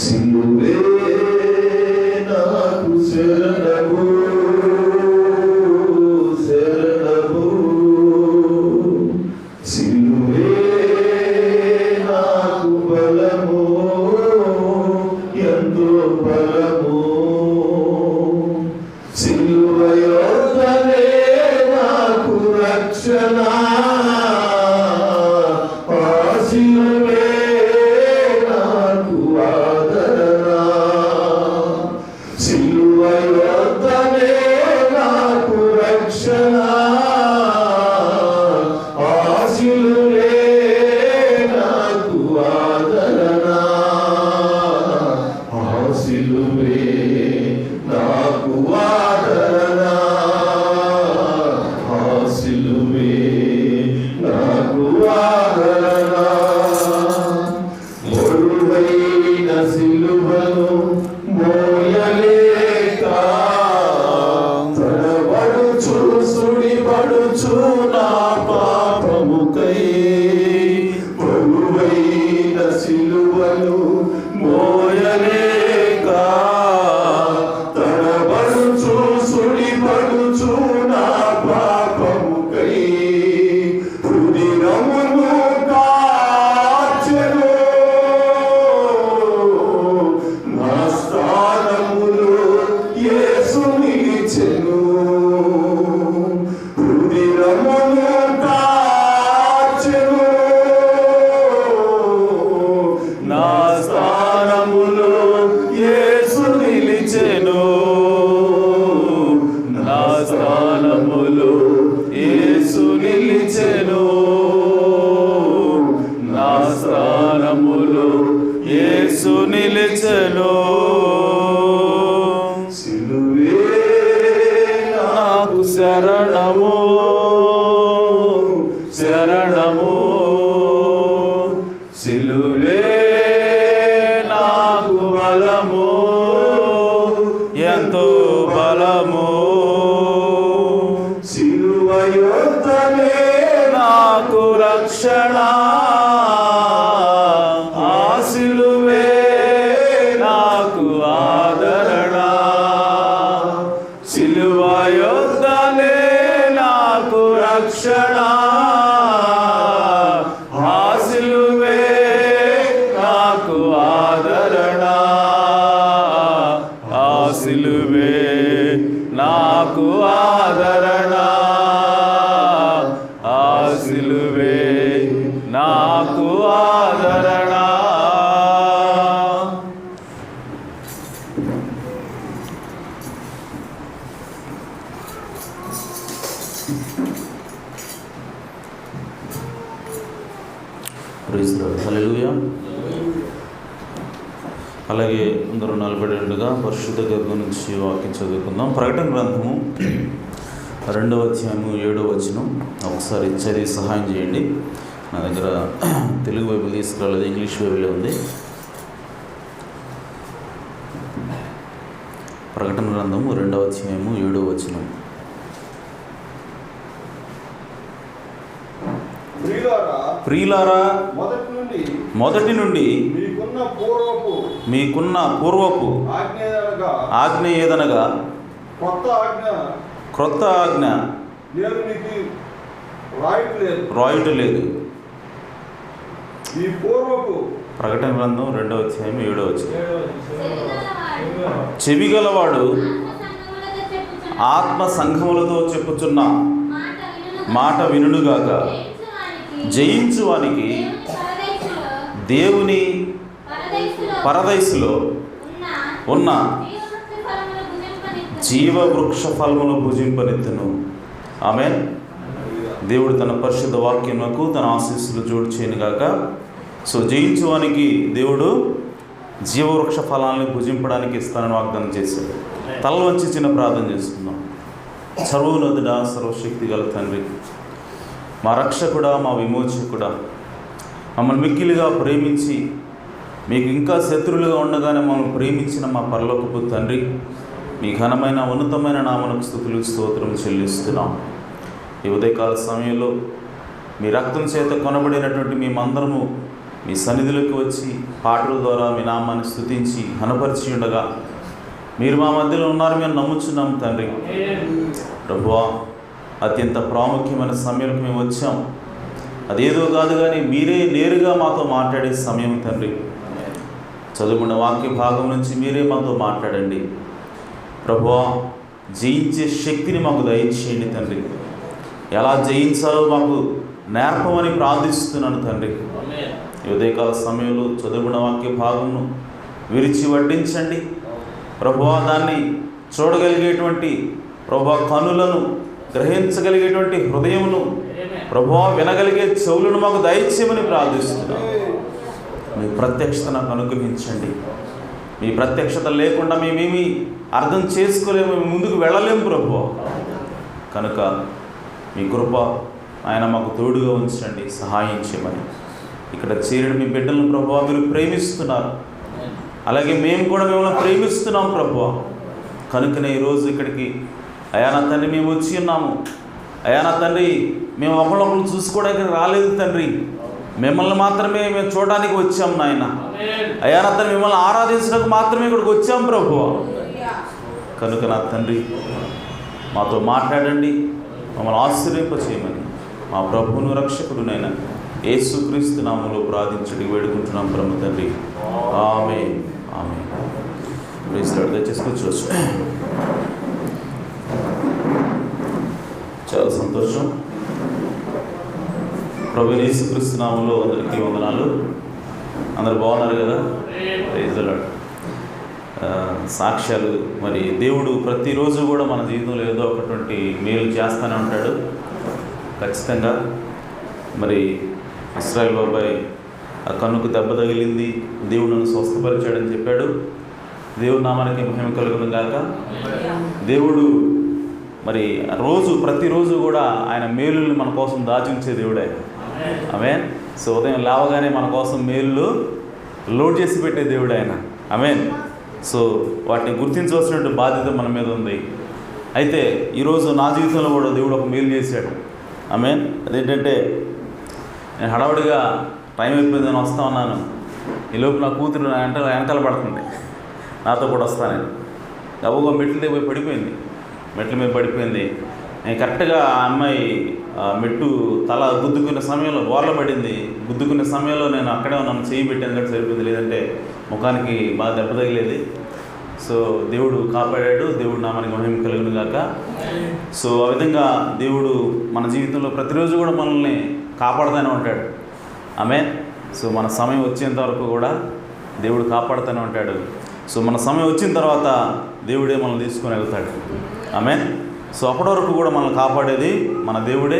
సిలువే నాకు శరణము శరణము, సిలువే నాకు బలము ఎంతో బలము, సిలువ యోధనే నాకు రక్షణ, ఆ సిలువే నాకు ఆదరణ, సిలువ యోధనే నాకు రక్షణ, ఆ సిలువే నాకు ఆదరణ, ఆ సిలువే నాకు ఆదరణ, ఆ సిలువే నాకు ఆదరణ. బరువైన సిలువను మోయలేక తడబడుచు సుడిపడుచు నా పాపముకై, బరువైన సిలువను మోయలేక తడబడుచు సుడిపడుచు నా పాపముకై, హృదయమును కార్చెను నా స్థానములో యేసు నిలిచెను, హృదయమును కార్చెను నా స్థానములో యేసు నిలిచెను, నా స్థానములో యేసు నిలిచెను, నా స్థానములో యేసు నిలిచెను, సిలువే నాకు శరణము శరణము, సిలువే నాకు బలము ఎంతో బలము, సిలువ యోధనే నాకు రక్షణ, ఆ సిలువే నాకు ఆదరణ, సిలువ యోధనే నాకు రక్షణ, ఆ సిలువే నాకు ఆదరణ, ఆ సిలువే నాకు ఆదరణ, ఆ సిలువే నాకు ఆదరణ. Praise the lord. హల్లెలూయా. అలాగే అందరూ నిలబడేట్టుగా పరిశుద్ధ గ్రంథం నుంచి వాక్యం చదువుకుందాం. ప్రకటన గ్రంథము 2వ అధ్యాయము 7వ వచనం ఒకసారి చదివి సహాయం చేయండి. నా దగ్గర తెలుగు బైబిల్ తీసుకురాలేదు, ఇంగ్లీష్ బైబిల్ ఉంది. ప్రకటన గ్రంథము 2వ అధ్యాయము 7వ వచనం. ప్రియులారా, మొదటి నుండి మీకున్న పూర్వపు ఆజ్ఞ ఏదనగా క్రొత్త ఆజ్ఞ రాయుట లేదు. ప్రకటన గ్రంథం 2వ అధ్యాయం 7వ వచనం. చెవిగలవాడు ఆత్మ సంఘములతో చెప్పుచున్న మాట వినుగాక. జయించువానికి దేవుని పరదైసులో ఉన్న జీవవృక్ష ఫలములు భుజింపనెత్తును. ఆమేన్. దేవుడు తన పరిశుద్ధ వాక్యములకు తన ఆశీస్సులు జోడు చేయనుగాక. సో జయించువానికి దేవుడు జీవవృక్ష ఫలాన్ని భుజింపడానికి ఇస్తానని వాగ్దానం చేశాడు. తల వంచి చిన్న ప్రార్థన చేసుకుందాం. సర్వోన్నతుడా, సర్వశక్తి గల తండ్రి, మా రక్షకుడా, మా విమోచకుడా, మమ్మల్ని మిక్కిలిగా ప్రేమించి మీకు ఇంకా శత్రువులుగా ఉండగానే మమ్మల్ని ప్రేమించిన మా పరలోకపు తండ్రి, మీ ఘనమైన ఉన్నతమైన నామమునకు స్తుతులు స్తోత్రం చెల్లిస్తున్నాం. ఈ ఉదయకాల సమయంలో మీ రక్తం చేత కొనబడినటువంటి మేమందరము మీ సన్నిధిలోకి వచ్చి పాటల ద్వారా మీ నామాన్ని స్తుతించి ఘనపరిచి ఉండగా మీరు మా మధ్యలో ఉన్నారు మేము నమ్ముచున్నాం తండ్రి. ప్రభువా, అత్యంత ప్రాముఖ్యమైన సమయంలో మేము వచ్చాం. అదేదో కాదు కానీ మీరే నేరుగా మాతో మాట్లాడే సమయం తండ్రి. చదువుకున్న వాక్య భాగం నుంచి మీరే మాతో మాట్లాడండి ప్రభువా. జయించే శక్తిని మాకు దయచేయండి తండ్రి. ఎలా జయించాలో మాకు నేర్పమని ప్రార్థిస్తున్నాను తండ్రి. ఈ ఉదయకాల సమయంలో చదువుకున్న వాక్య భాగంను విరిచి వడ్డించండి ప్రభువా. దాన్ని చూడగలిగేటువంటి ప్రభువా కనులను, గ్రహించగలిగేటువంటి హృదయమును ప్రభువా, వినగలిగే చెవులను మాకు దయచేయమని ప్రార్థిస్తున్నాను. మీ ప్రత్యక్షత నాకు అనుగ్రహించండి. మీ ప్రత్యక్షత లేకుండా మేమేమి అర్థం చేసుకోలేము, మేము ముందుకు వెళ్ళలేము ప్రభువా. కనుక మీ కృప ఆయన మాకు తోడుగా ఉంచండి, సహాయం చేయమని. ఇక్కడ చేరిన మీ బిడ్డలను ప్రభువా మీరు ప్రేమిస్తున్నారు, అలాగే మేము కూడా మిమ్మల్ని ప్రేమిస్తున్నాం ప్రభువా. కనుకనే ఈరోజు ఇక్కడికి అయా నా తండ్రి మేము వచ్చి ఉన్నాము. అయా నా తండ్రి, మేము ఒకళ్ళొకళ్ళు చూసుకోవడానికి రాలేదు తండ్రి, మిమ్మల్ని మాత్రమే మేము చూడడానికి వచ్చాం నాయన. అయా నా తండ్రి, మిమ్మల్ని ఆరాధించడానికి మాత్రమే ఇక్కడికి వచ్చాం ప్రభువా. కనుక నా తండ్రి మాతో మాట్లాడండి, మమ్మల్ని ఆశ్చర్యింపచేయమని మా ప్రభువును రక్షకుడునైనా యేసుక్రీస్తు నామములో ప్రార్థించడానికి వేడుకుంటున్నాం బ్రహ్మ తండ్రి. Amen. Amen. Praise the lord. దయచేసి కూర్చోవచ్చు. చాలా సంతోషం. ప్రభువైన యేసుక్రీస్తు నామములో అందరికీ వందనాలు. అందరు బాగున్నారు కదా? Praise the Lord. సాక్ష్యాలు, మరి దేవుడు ప్రతిరోజు కూడా మన జీవితంలో ఏదో ఒకటువంటి మేలు చేస్తూనే ఉంటాడు ఖచ్చితంగా. మరి ఇస్రాయేల్ బాబాయ్ ఆ కన్నుకు దెబ్బ తగిలింది, దేవుడు నన్ను స్వస్థపరిచాడని చెప్పాడు. దేవుడు నామానికి మహిమ కలుగును గాక. దేవుడు మరి ప్రతిరోజు కూడా ఆయన మేలుల్ని మన కోసం దాచించే దేవుడే. ఆమేన్. సో ఉదయం లేవగానే మన కోసం మేలు లోడ్ చేసి పెట్టే దేవుడు ఆయన. ఆమేన్. సో వాటిని గుర్తించవలసిన బాధ్యత మన మీద ఉంది. అయితే ఈరోజు నా జీవితంలో కూడా దేవుడు ఒక మేలు చేశాడు. ఆమేన్. అదేంటంటే, నేను హడావుడిగా టైం అయిపోయిందని వస్తా ఉన్నాను. ఈలోపు నా కూతురు నా వెనకాల పడుతుంది, నాతో కూడా వస్తానని. గబుగా మెట్ల మీద పడిపోయింది. నేను కరెక్ట్గా ఆ అమ్మాయి మెట్టు తల గుద్దుకునే సమయంలో బోర్ల పడింది. గుద్దుకునే సమయంలో నేను అక్కడే నన్ను చేయి పెట్టాను కాబట్టి సరిపోయింది, లేదంటే ముఖానికి బాగా దెబ్బ తగిలేది. సో దేవుడు కాపాడాడు. దేవుడు నామానికి మహిమ కలుగును గాక. సో ఆ విధంగా దేవుడు మన జీవితంలో ప్రతిరోజు కూడా మనల్ని కాపాడుతూనే ఉంటాడు. ఆమేన్. సో మన సమయం వచ్చేంత వరకు కూడా దేవుడు కాపాడుతూనే ఉంటాడు. సో మన సమయం వచ్చిన తర్వాత దేవుడే మనల్ని తీసుకొని వెళ్తాడు. ఆమేన్. సో అప్పటి వరకు కూడా మనల్ని కాపాడేది మన దేవుడే.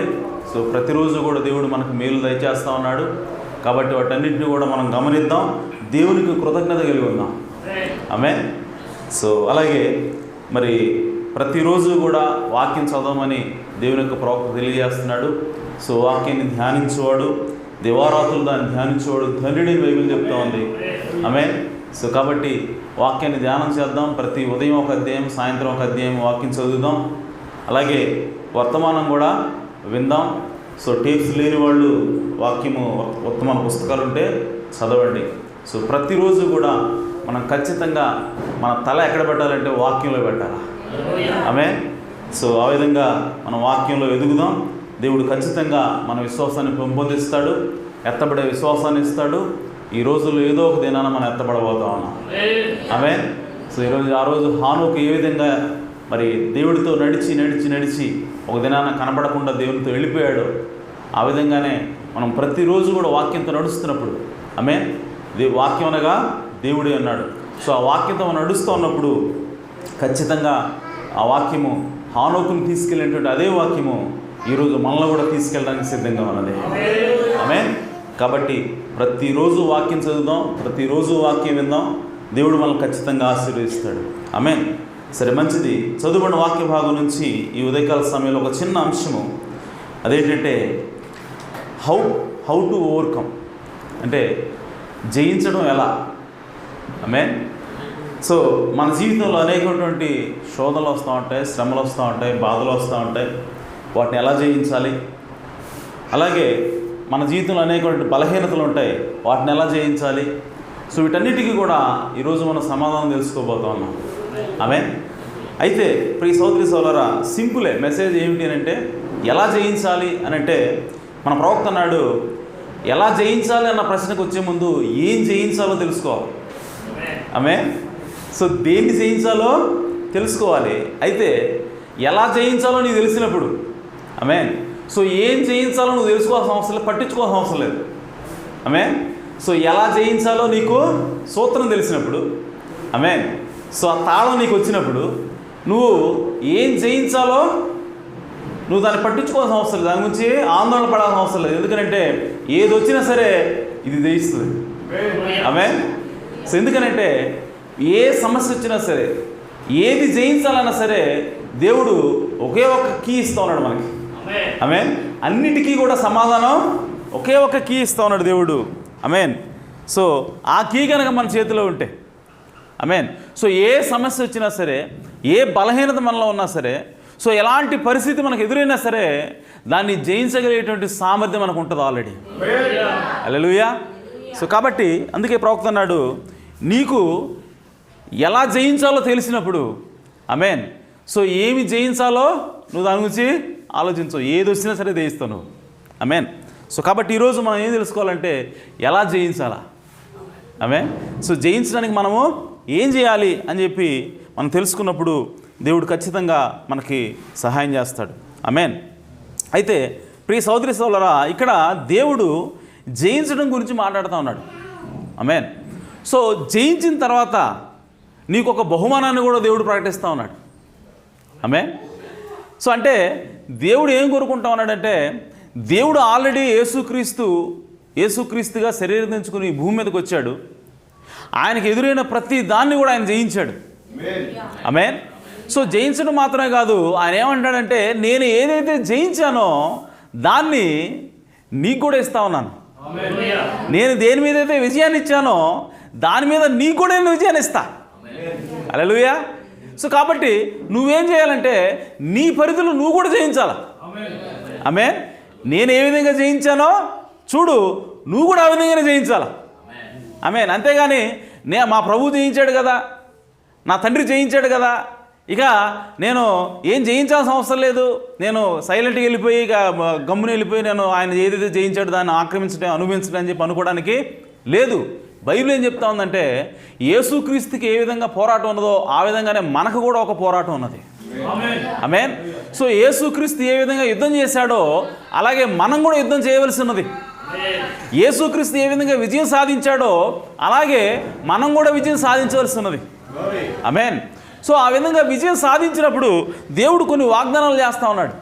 సో ప్రతిరోజు కూడా దేవుడు మనకు మేలు దయచేస్తూ ఉన్నాడు. కాబట్టి వాటన్నింటినీ కూడా మనం గమనిద్దాం, దేవునికి కృతజ్ఞత కలిగి ఉందాం. ఆమేన్. సో అలాగే మరి ప్రతిరోజు కూడా వాక్యం చదవమని దేవుని యొక్క ప్రవక్త తెలియజేస్తున్నాడు. సో వాక్యాన్ని ధ్యానించేవాడు, దివారాత్రులు దాన్ని ధ్యానించేవాడు ధన్యుడని బైబిల్ చెప్తా ఉంది. ఆమేన్. సో కాబట్టి వాక్యాన్ని ధ్యానం చేద్దాం. ప్రతి ఉదయం ఒక అధ్యాయం, సాయంత్రం ఒక అధ్యాయం వాక్యం చదువుదాం. అలాగే వర్తమానం కూడా విందాం. సో టేప్స్ లేని వాళ్ళు వర్తమాన పుస్తకాలు ఉంటే చదవండి. సో ప్రతిరోజు కూడా మనం ఖచ్చితంగా మన తల ఎక్కడ పెట్టాలంటే వాక్యంలో పెట్టాలి. ఆమేన్. సో ఆ విధంగా మనం వాక్యంలో ఎదుగుదాం. దేవుడు ఖచ్చితంగా మన విశ్వాసాన్ని పెంపొందిస్తాడు, ఎత్తబడే విశ్వాసాన్ని ఇస్తాడు. ఈ రోజుల్లో ఏదో ఒక దినాన మనం ఎత్తబడబోతా ఉన్నాం. ఆమేన్. సో ఆ రోజు హానోకు ఏ విధంగా మరి దేవుడితో నడిచి ఒక దినాన కనబడకుండా దేవునితో వెళ్ళిపోయాడు. ఆ విధంగానే మనం ప్రతిరోజు కూడా వాక్యంతో నడుస్తున్నప్పుడు, ఆమేన్, వాక్యం అనగా దేవుడే అన్నాడు. సో ఆ వాక్యంతో మనం నడుస్తూ ఉన్నప్పుడు ఖచ్చితంగా ఆ వాక్యము హానోకుని తీసుకెళ్ళినటువంటి అదే వాక్యము ఈరోజు మనల్ని కూడా తీసుకెళ్ళడానికి సిద్ధంగా ఉన్నది. ఆమేన్. కాబట్టి ప్రతిరోజు వాక్యం చదువుదాం, ప్రతిరోజు వాక్యం విందాం. దేవుడు మనల్ని ఖచ్చితంగా ఆశీర్వదిస్తాడు. ఆమేన్. సరే, మంచిది. చదువుకున్న వాక్య భాగం నుంచి ఈ ఉదయకాల సమయంలో ఒక చిన్న అంశము, అదేంటంటే హౌ టు ఓవర్కమ్, అంటే జయించడం ఎలా. ఆమేన్. సో మన జీవితంలో అనేకటువంటి శోధనలు వస్తూ ఉంటాయి, శ్రమలు వస్తూ ఉంటాయి, బాధలు వస్తూ ఉంటాయి. వాటిని ఎలా జయించాలి, అలాగే మన జీవితంలో అనేక బలహీనతలు ఉంటాయి, వాటిని ఎలా జయించాలి? సో వీటన్నిటికీ కూడా ఈరోజు మనం సమాధానం తెలుసుకోబోతా ఉన్నాం. ఆమేన్. అయితే ప్రియ సోదరి సోదరా, సింపులే మెసేజ్ ఏమిటి అని అంటే ఎలా జయించాలి అని అంటే, మన ప్రవక్త అన్నాడు ఎలా జయించాలి అన్న ప్రశ్నకు వచ్చే ముందు ఏం జయించాలో తెలుసుకోవాలి. ఆమేన్. సో దేన్ని జయించాలో తెలుసుకోవాలి. అయితే ఎలా జయించాలో నీకు తెలిసినప్పుడు, ఆమేన్, సో ఏం జయించాలో నువ్వు తెలుసుకోవాల్సిన అవసరం లేదు, పట్టించుకోవాల్సిన అవసరం లేదు. ఆమేన్. సో ఎలా జయించాలో నీకు సూత్రం తెలిసినప్పుడు, ఆమేన్, సో ఆ తాళం నీకు వచ్చినప్పుడు నువ్వు ఏం జయించాలో నువ్వు దాన్ని పట్టించుకోవాల్సిన అవసరం లేదు, దాని గురించి ఆందోళన పడాల్సిన అవసరం లేదు. ఎందుకంటే ఏది వచ్చినా సరే ఇది జయిస్తుంది. ఆమేన్. సో ఎందుకనంటే ఏ సమస్య వచ్చినా సరే, ఏది జయించాలన్నా సరే దేవుడు ఒకే ఒక కీ ఇస్తూ ఉన్నాడు మనకి. ఆమేన్. అన్నిటికీ కూడా సమాధానం ఒకే ఒక కీ ఇస్తూ ఉన్నాడు దేవుడు. ఆమేన్. సో ఆ కీ కనుక మన చేతిలో ఉంటే, ఆమేన్, సో ఏ సమస్య వచ్చినా సరే, ఏ బలహీనత మనలో ఉన్నా సరే, సో ఎలాంటి పరిస్థితి మనకు ఎదురైనా సరే దాన్ని జయించగలిగేటువంటి సామర్థ్యం మనకు ఉంటుంది ఆల్రెడీ. హల్లెలూయా. సో కాబట్టి అందుకే ప్రవక్త అన్నాడు, నీకు ఎలా జయించాలో తెలిసినప్పుడు, ఆమేన్, సో ఏమి జయించాలో నువ్వు దాని గురించి ఆలోచించు, ఏది వచ్చినా సరే జయిస్తావు నువ్వు. ఆమేన్. సో కాబట్టి ఈరోజు మనం ఏం తెలుసుకోవాలంటే ఎలా జయించాలా. ఆమేన్. సో జయించడానికి మనము ఏం చేయాలి అని చెప్పి మనం తెలుసుకున్నప్పుడు దేవుడు ఖచ్చితంగా మనకి సహాయం చేస్తాడు. ఆమేన్. అయితే ప్రియ సోదరి సోదరా, ఇక్కడ దేవుడు జయించడం గురించి మాట్లాడుతూ ఉన్నాడు. ఆమేన్. సో జయించిన తర్వాత నీకు ఒక బహుమానాన్ని కూడా దేవుడు ప్రకటిస్తూ ఉన్నాడు. ఆమేన్. సో అంటే దేవుడు ఏం కోరుకుంటా ఉన్నాడంటే, దేవుడు ఆల్రెడీ యేసుక్రీస్తుగా శరీరం తెంచుకుని భూమి మీదకి వచ్చాడు. ఆయనకు ఎదురైన ప్రతి దాన్ని కూడా ఆయన జయించాడు. ఆమేన్. సో జయించడం మాత్రమే కాదు, ఆయన ఏమంటాడంటే, నేను ఏదైతే జయించానో దాన్ని నీకు కూడా ఇస్తా ఉన్నాను. నేను దేని మీద అయితే విజయాన్ని ఇచ్చానో దాని మీద నీకు కూడా నేను విజయాన్ని ఇస్తా. హల్లెలూయా. సో కాబట్టి నువ్వేం చేయాలంటే నీ పరిధిలో నువ్వు కూడా జయించాలా. ఆమేన్. నేను ఏ విధంగా జయించానో చూడు, నువ్వు కూడా ఆ విధంగానే జయించాలా. ఆమేన్. అంతేగాని మా ప్రభువు జయించాడు కదా, నా తండ్రి జయించాడు కదా, ఇక నేను ఏం జయించాల్సిన అవసరం లేదు, నేను సైలెంట్గా వెళ్ళిపోయి ఇక గమ్మున వెళ్ళిపోయి నేను ఆయన ఏదైతే జయించాడో దాన్ని ఆక్రమించడం అనుభవించడం అని చెప్పి అనుకోవడానికి లేదు. బైబిల్ ఏం చెప్తా ఉందంటే, యేసుక్రీస్తుకి ఏ విధంగా పోరాటం ఉన్నదో ఆ విధంగానే మనకు కూడా ఒక పోరాటం ఉన్నది. ఆమేన్. సో యేసుక్రీస్తు ఏ విధంగా యుద్ధం చేశాడో అలాగే మనం కూడా యుద్ధం చేయవలసి ఉన్నది. యేసుక్రీస్తు ఏ విధంగా విజయం సాధించాడో అలాగే మనం కూడా విజయం సాధించవలసి ఉన్నది. ఆమేన్. సో ఆ విధంగా విజయం సాధించినప్పుడు దేవుడు కొన్ని వాగ్దానాలు చేస్తూ ఉన్నాడు.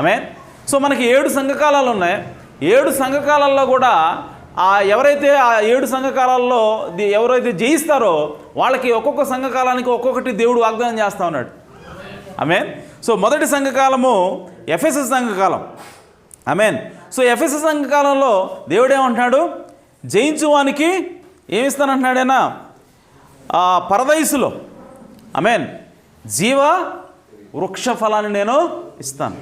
ఆమేన్. సో మనకి 7 సంఘకాలాలు ఉన్నాయి. 7 సంఘకాలాల్లో కూడా ఎవరైతే ఆ 7 సంఘకాలాల్లో ఎవరైతే జయిస్తారో వాళ్ళకి ఒక్కొక్క సంఘకాలానికి ఒక్కొక్కటి దేవుడు వాగ్దానం చేస్తూ ఉన్నాడు. ఆమేన్. సో మొదటి సంఘకాలము ఎఫెసస్ సంఘకాలం. ఆమేన్. సో ఎఫెసస్ సంఘకాలంలో దేవుడు ఏమంటున్నాడు, జయించువానికి ఏమిస్తానంటున్నాడైనా పరదైసులో, ఆమేన్, జీవ వృక్ష ఫలాన్ని నేను ఇస్తాను.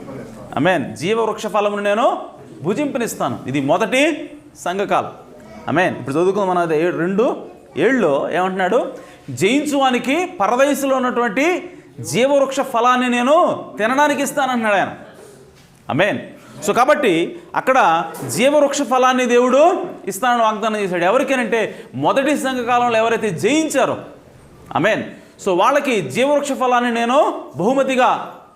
ఆమేన్. జీవ వృక్ష ఫలమును నేను భుజింపనిస్తాను. ఇది మొదటి సంఘకాలం. ఆమేన్. ఇప్పుడు చదువుకుందాం. మన 2:7 ఏమంటున్నాడు, జయించువానికి పరదైసులో ఉన్నటువంటి జీవవృక్ష ఫలాన్ని నేను తినడానికి ఇస్తానంటున్నాడు ఆయన. ఆమేన్. సో కాబట్టి అక్కడ జీవవృక్ష ఫలాన్ని దేవుడు ఇస్తానని వాగ్దానం చేశాడు. ఎవరికేనంటే మొదటి సంఘకాలంలో ఎవరైతే జయించారో, ఆమేన్, సో వాళ్ళకి జీవవృక్ష ఫలాన్ని నేను బహుమతిగా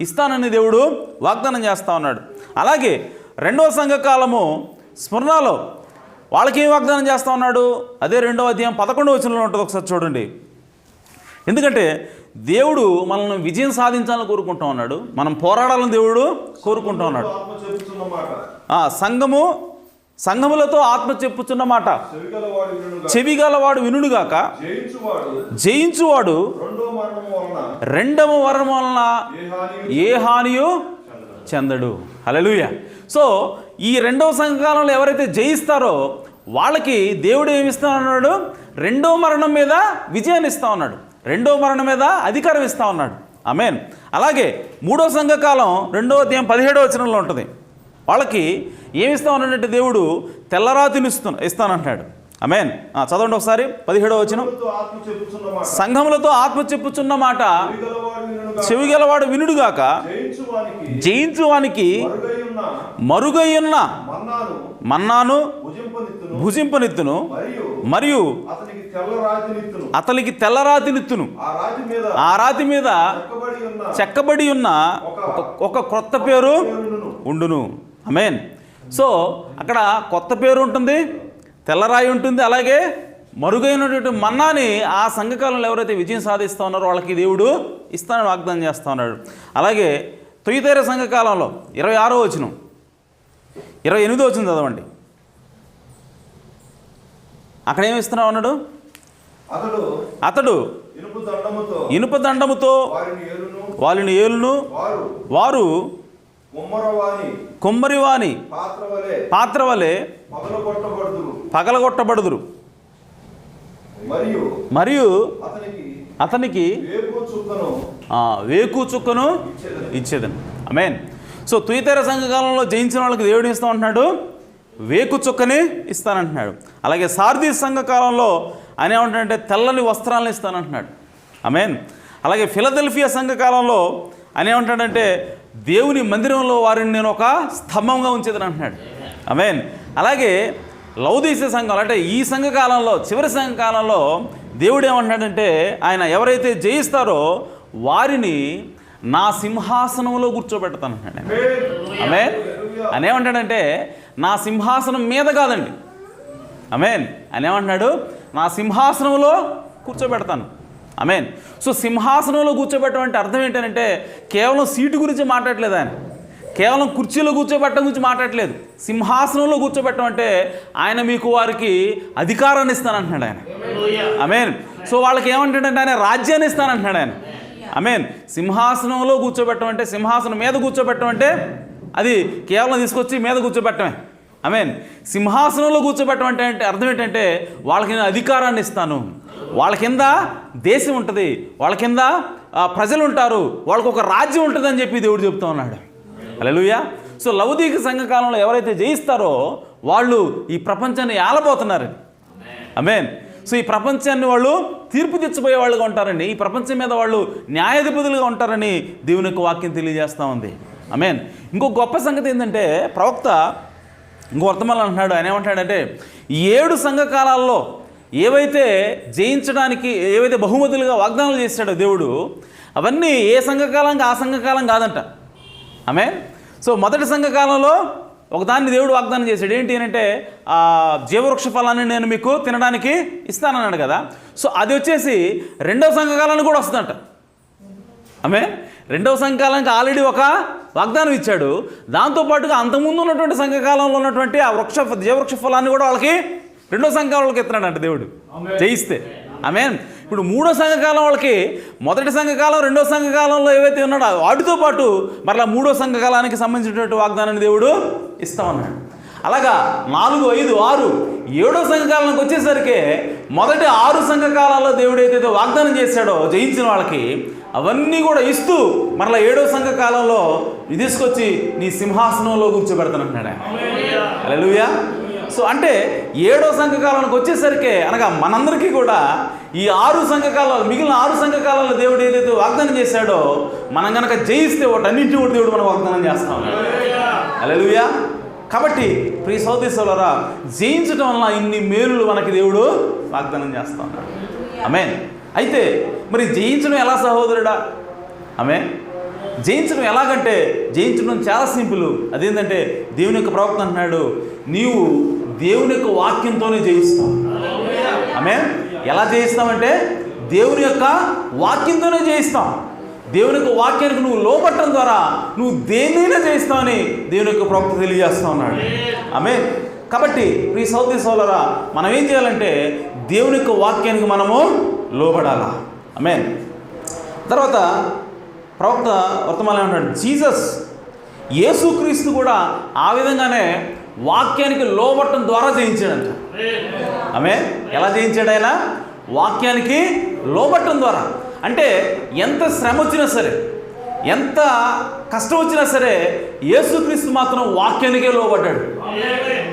ఇస్తానని దేవుడు వాగ్దానం చేస్తూ ఉన్నాడు. అలాగే 2వ సంఘకాలము స్మరణలో వాళ్ళకి ఏం వాగ్దానం చేస్తూ ఉన్నాడు, అదే 2వ అధ్యాయం 11వ వచనంలో ఉంటుంది. ఒకసారి చూడండి. ఎందుకంటే దేవుడు మనల్ని విజయం సాధించాలని కోరుకుంటూ ఉన్నాడు, మనం పోరాడాలని దేవుడు కోరుకుంటూ ఉన్నాడు. సంఘములతో ఆత్మ చెప్పుచున్న మాట చెవిగలవాడు వినుడుగాక, జయించువాడు రెండవ మరణం వలన ఏ హానియు చెందడు. హల్లెలూయా. సో ఈ 2వ సంఘకాలంలో ఎవరైతే జయిస్తారో వాళ్ళకి దేవుడు ఏమిస్తా ఉన్నాడు, 2వ మరణం మీద విజయాన్ని ఇస్తా ఉన్నాడు, 2వ మరణం మీద అధికారం ఇస్తా ఉన్నాడు. ఆమేన్. అలాగే 3వ సంఘకాలం 2వ అధ్యాయం 17వ వచనంలో ఉంటుంది. వాళ్ళకి ఏమి ఇస్తామన్నాడంటే దేవుడు తెల్లరాతిని ఇస్తానంటున్నాడు. ఆమేన్. చదవండి ఒకసారి 17వ వచనం. సంఘములతో ఆత్మ చెప్పుచున్న మాట చెవిగలవాడు వినుడుగాక, జయించువానికి మరుగయ్యున్న మన్నాను భుజింపనిత్తును, మరియు అతనికి తెల్లరాతినిత్తును, ఆ రాతి మీద చెక్కబడి ఉన్న ఒక కొత్త పేరు ఉండును. ఆమేన్. సో అక్కడ కొత్త పేరు ఉంటుంది, తెల్లరాయి ఉంటుంది, అలాగే మరుగైనటువంటి మన్నాని ఆ సంఘకాలంలో ఎవరైతే విజయం సాధిస్తూ ఉన్నారో వాళ్ళకి దేవుడు ఇస్తానని వాగ్దానం చేస్తూ ఉన్నాడు. అలాగే తుయతైర సంఘకాలంలో 26వ వచనం, 28వ వచనం చదవండి. అక్కడ ఏమి ఇస్తున్నావు అన్నాడు? అతడు ఇనుప దండముతో వారిని ఏలును, వారు కుమ్మరివాని పాత్ర వలె పగలగొట్టబడుదురు, మరియు అతనికి వేకు చుక్కను ఇచ్చేదను. ఆమేన్. సో తుయతైర సంఘకాలంలో జయించిన వాళ్ళకి దేవుడు ఇస్తా ఉంటున్నాడు, వేకు చుక్కని ఇస్తానంటున్నాడు. అలాగే సార్దీస్ సంఘకాలంలో ఆయన ఏమంటాడంటే తెల్లని వస్త్రాలను ఇస్తానంటున్నాడు. ఆమేన్. అలాగే ఫిలదెల్ఫియా సంఘకాలంలో ఆయన ఏమంటాడంటే దేవుని మందిరంలో వారిని నేను ఒక స్తంభంగా ఉంచేదని అంటున్నాడు. ఆమేన్. అలాగే లౌదీసే సంఘం అంటే ఈ సంఘకాలంలో చివరి సంఘకాలంలో దేవుడు ఏమంటున్నాడంటే ఆయన ఎవరైతే జయిస్తారో వారిని నా సింహాసనంలో కూర్చోబెడతానంటున్నాడు. ఆమేన్. ఆయన ఏమంటాడంటే నా సింహాసనం మీద కాదండి. ఆమేన్. ఆయన ఏమంటున్నాడు? నా సింహాసనంలో కూర్చోబెడతాను. ఆమేన్. సో సింహాసనంలో కూర్చోబెట్టడం అంటే అర్థం ఏంటంటే కేవలం సీటు గురించి మాట్లాడలేదు ఆయన, కేవలం కుర్చీలో కూర్చోబెట్టడం గురించి మాట్లాడలేదు. సింహాసనంలో కూర్చోబెట్టడం అంటే ఆయన మీకు వారికి అధికారాన్ని ఇస్తానంటున్నాడు ఆయన. ఆమేన్. సో వాళ్ళకి ఏమంటాడంటే ఆయన రాజ్యాన్ని ఇస్తానంటున్నాడు ఆయన. ఆమేన్. సింహాసనంలో కూర్చోబెట్టడం అంటే, సింహాసనం మీద కూర్చోబెట్టడం అంటే అది కేవలం తీసుకొచ్చి మీద కూర్చోబెట్టమే. ఆమేన్. సింహాసనంలో కూర్చోబెట్టడం అంటే అర్థం ఏంటంటే వాళ్ళకి నేను అధికారాన్ని ఇస్తాను, వాళ్ళ కింద దేశం ఉంటుంది, వాళ్ళ కింద ప్రజలు ఉంటారు, వాళ్ళకు ఒక రాజ్యం ఉంటుందని చెప్పి దేవుడు చెప్తూ ఉన్నాడు. హల్లెలూయా. సో లౌదీక సంఘకాలంలో ఎవరైతే జయిస్తారో వాళ్ళు ఈ ప్రపంచాన్ని ఏలబోతున్నారు. ఆమేన్. సో ఈ ప్రపంచాన్ని వాళ్ళు తీర్పు తెచ్చిపోయే వాళ్ళుగా ఉంటారండి, ఈ ప్రపంచం మీద వాళ్ళు న్యాయాధిపతులుగా ఉంటారని దేవుని యొక్క వాక్యం తెలియజేస్తూ ఉంది. ఆమేన్. ఇంకో గొప్ప సంగతి ఏంటంటే ప్రవక్త ఇంకో వర్తమానం అంటున్నాడు. ఆయన ఏమంటాడంటే 7 సంఘకాలాల్లో ఏవైతే జయించడానికి ఏవైతే బహుమతులుగా వాగ్దానాలు చేశాడో దేవుడు, అవన్నీ ఏ సంఘకాలంగా ఆ సంఘకాలం కాదంట. ఆమేన్. సో మొదటి సంఘకాలంలో ఒకదాన్ని దేవుడు వాగ్దానం చేశాడు. ఏంటి అంటే జీవవృక్ష ఫలాన్ని నేను మీకు తినడానికి ఇస్తానన్నాడు కదా. సో అది వచ్చేసి రెండవ సంఘకాలానికి కూడా వస్తుందంట. ఆమేన్. రెండవ సంఘకాలానికి ఆల్రెడీ ఒక వాగ్దానం ఇచ్చాడు. దాంతోపాటుగా అంతకుముందు ఉన్నటువంటి సంఘకాలంలో ఉన్నటువంటి ఆ జీవవృక్ష ఫలాన్ని కూడా వాళ్ళకి రెండో సంఘకాలంలోకి ఎత్తున్నాడంట దేవుడు జయిస్తే. ఆమేన్. ఇప్పుడు మూడో సంఘకాలం వాళ్ళకి మొదటి సంఘకాలం రెండో సంఘకాలంలో ఏవైతే ఉన్నాడో వాటితో పాటు మరలా మూడో సంఘకాలానికి సంబంధించినటువంటి వాగ్దానాన్ని దేవుడు ఇస్తామన్నాడు. అలాగా 4, 5, 6, 7వ సంఘకాలానికి వచ్చేసరికి మొదటి 6 సంఘకాలాల్లో దేవుడు ఏదైతే వాగ్దానం చేశాడో జయించిన వాళ్ళకి అవన్నీ కూడా ఇస్తూ మరలా 7వ సంఘకాలంలో తీసుకొచ్చి నీ సింహాసనంలో కూర్చోబెడతానంటున్నాడు. హల్లెలూయా. సో అంటే 7వ సంఘకాలానికి వచ్చేసరికి అనగా మనందరికీ కూడా ఈ 6 సంఘకాలాలు మిగిలిన 6 సంఘకాలాల్లో దేవుడు ఏదైతే వాగ్దానం చేశాడో మనం కనుక జయిస్తే వాటన్నింటినీ కూడా దేవుడు మనం వాగ్దానం చేస్తాం. హల్లెలూయా. కాబట్టి ప్రియ సహోదరి సోదరులారా, జయించడం వలన ఇన్ని మేలులు మనకి దేవుడు వాగ్దానం చేస్తా ఉన్నాడు. ఆమేన్. అయితే మరి జయించడం ఎలా సహోదరుడా? ఆమేన్. జయించడం ఎలాగంటే జయించడం చాలా సింపుల్. అదేంటంటే దేవుని యొక్క ప్రవక్త అంటున్నాడు, నీవు దేవుని యొక్క వాక్యంతోనే జయిస్తావు. ఆమేన్. ఎలా జయిస్తామంటే దేవుని యొక్క వాక్యంతోనే జయిస్తాం. దేవుని యొక్క వాక్యానికి నువ్వు లోబట్టడం ద్వారా నువ్వు దేన్నైనా జయిస్తావని దేవుని యొక్క ప్రవక్త తెలియజేస్తా ఉన్నాడు. ఆమేన్. కాబట్టి ఈ సహోదరి సోదరులారా, మనం ఏం చేయాలంటే దేవుని యొక్క వాక్యానికి మనము లోబడాలా. ఆమేన్. తర్వాత ప్రవక్త వర్తమానం ఏమంటాడు? జీసస్ యేసుక్రీస్తు కూడా ఆ విధంగానే వాక్యానికి లోబట్టడం ద్వారా జయించాడంట. ఆమేన్. ఎలా జయించాడు ఆయన? వాక్యానికి లోబట్టడం ద్వారా. అంటే ఎంత శ్రమ వచ్చినా సరే, ఎంత కష్టం వచ్చినా సరే యేసుక్రీస్తు మాత్రం వాక్యానికే లోబడ్డాడు.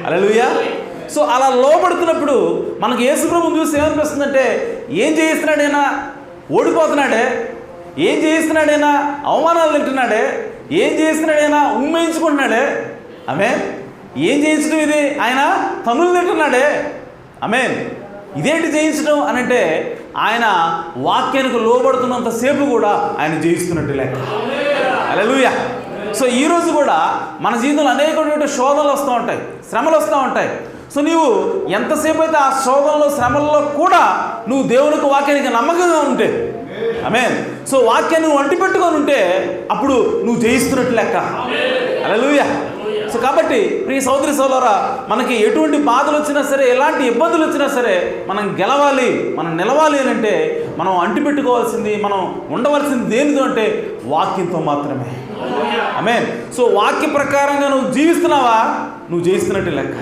హల్లెలూయా. సో అలా లోబడుతున్నప్పుడు మనకు యేసు ప్రభువుని చూసి ఏమనిపిస్తుందంటే, ఏం చేయిస్తున్నాడైనా, ఓడిపోతున్నాడే, ఏం చేయిస్తున్నాడైనా, అవమానాలు తింటున్నాడే, ఏం చేయిస్తున్నాడైనా, ఉమ్మేయించుకుంటున్నాడే, ఆమేన్. ఏం చేయించడం ఇది, ఆయన తనులు తింటున్నాడే, ఆమేన్. ఇదేంటి జయించడం అని అంటే, ఆయన వాక్యానికి లోబడుతున్నంతసేపు కూడా ఆయన జయిస్తున్నట్టు లెక్క. హల్లెలూయా. సో ఈరోజు కూడా మన జీవితంలో అనేకటువంటి శోధనలు వస్తూ ఉంటాయి, శ్రమలు వస్తూ ఉంటాయి. సో నీవు ఎంతసేపు అయితే ఆ శోధనలో శ్రమల్లో కూడా నువ్వు దేవునికి వాక్యానికి నమ్మకంగా ఉంటే, ఆమేన్, సో వాక్యాన్ని నువ్వు అంటి పెట్టుకొని ఉంటే అప్పుడు నువ్వు జయిస్తున్నట్టు లెక్క. హల్లెలూయా. సో కాబట్టి ప్రియ సోదరి సోదరులారా, మనకి ఎటువంటి బాధలు వచ్చినా సరే, ఎలాంటి ఇబ్బందులు వచ్చినా సరే, మనం గెలవాలి, మనం నిలవాలి అని అంటే మనం అంటిపెట్టుకోవాల్సింది, మనం ఉండవలసింది దేనితో అంటే వాక్యంతో మాత్రమే. ఆమేన్. సో వాక్య ప్రకారంగా నువ్వు జీవిస్తున్నావా, నువ్వు జయిస్తున్నట్టు లెక్క.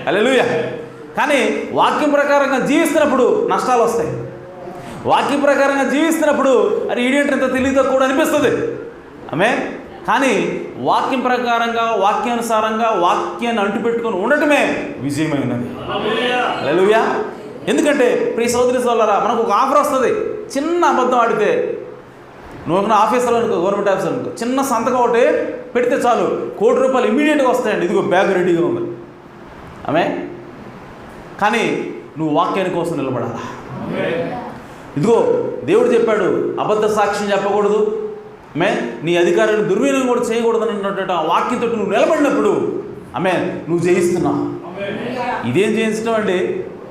హల్లెలూయా. కానీ వాక్యం ప్రకారంగా జీవిస్తున్నప్పుడు నష్టాలు వస్తాయి. వాక్య ప్రకారంగా జీవిస్తున్నప్పుడు అది ఈడేంటి ఇంత తెలియదో కూడా అనిపిస్తుంది. ఆమేన్. కానీ వాక్యం ప్రకారంగా, వాక్యానుసారంగా వాక్యాన్ని అంటుపెట్టుకొని ఉండటమే విజయమైనది. హల్లెలూయా. ఎందుకంటే ప్రియ సోదరి సోదరులారా, మనకు ఒక ఆఫర్ వస్తుంది. చిన్న అబద్ధం ఆడితే, నువ్వు ఆఫీసర్లో అనుకో, గవర్నమెంట్ ఆఫీసర్ అనుకో, చిన్న సంతకం ఒకటి పెడితే చాలు, ₹1,00,00,000 ఇమీడియట్గా వస్తాయండి. ఇదిగో బ్యాగ్ రెడీగా ఉంది. ఆమేన్. కానీ నువ్వు వాక్యాని కోసం నిలబడాలా. ఇదిగో దేవుడు చెప్పాడు, అబద్ధ సాక్ష్యం చెప్పకూడదు, నీ అధికారాన్ని దుర్వినియోగం కూడా చేయకూడదు అన్నటువంటి ఆ వాక్యంతో నువ్వు నిలబడినప్పుడు ఆమేన్, నువ్వు జయిస్తున్నావు. ఇదేం జయించడం అండి?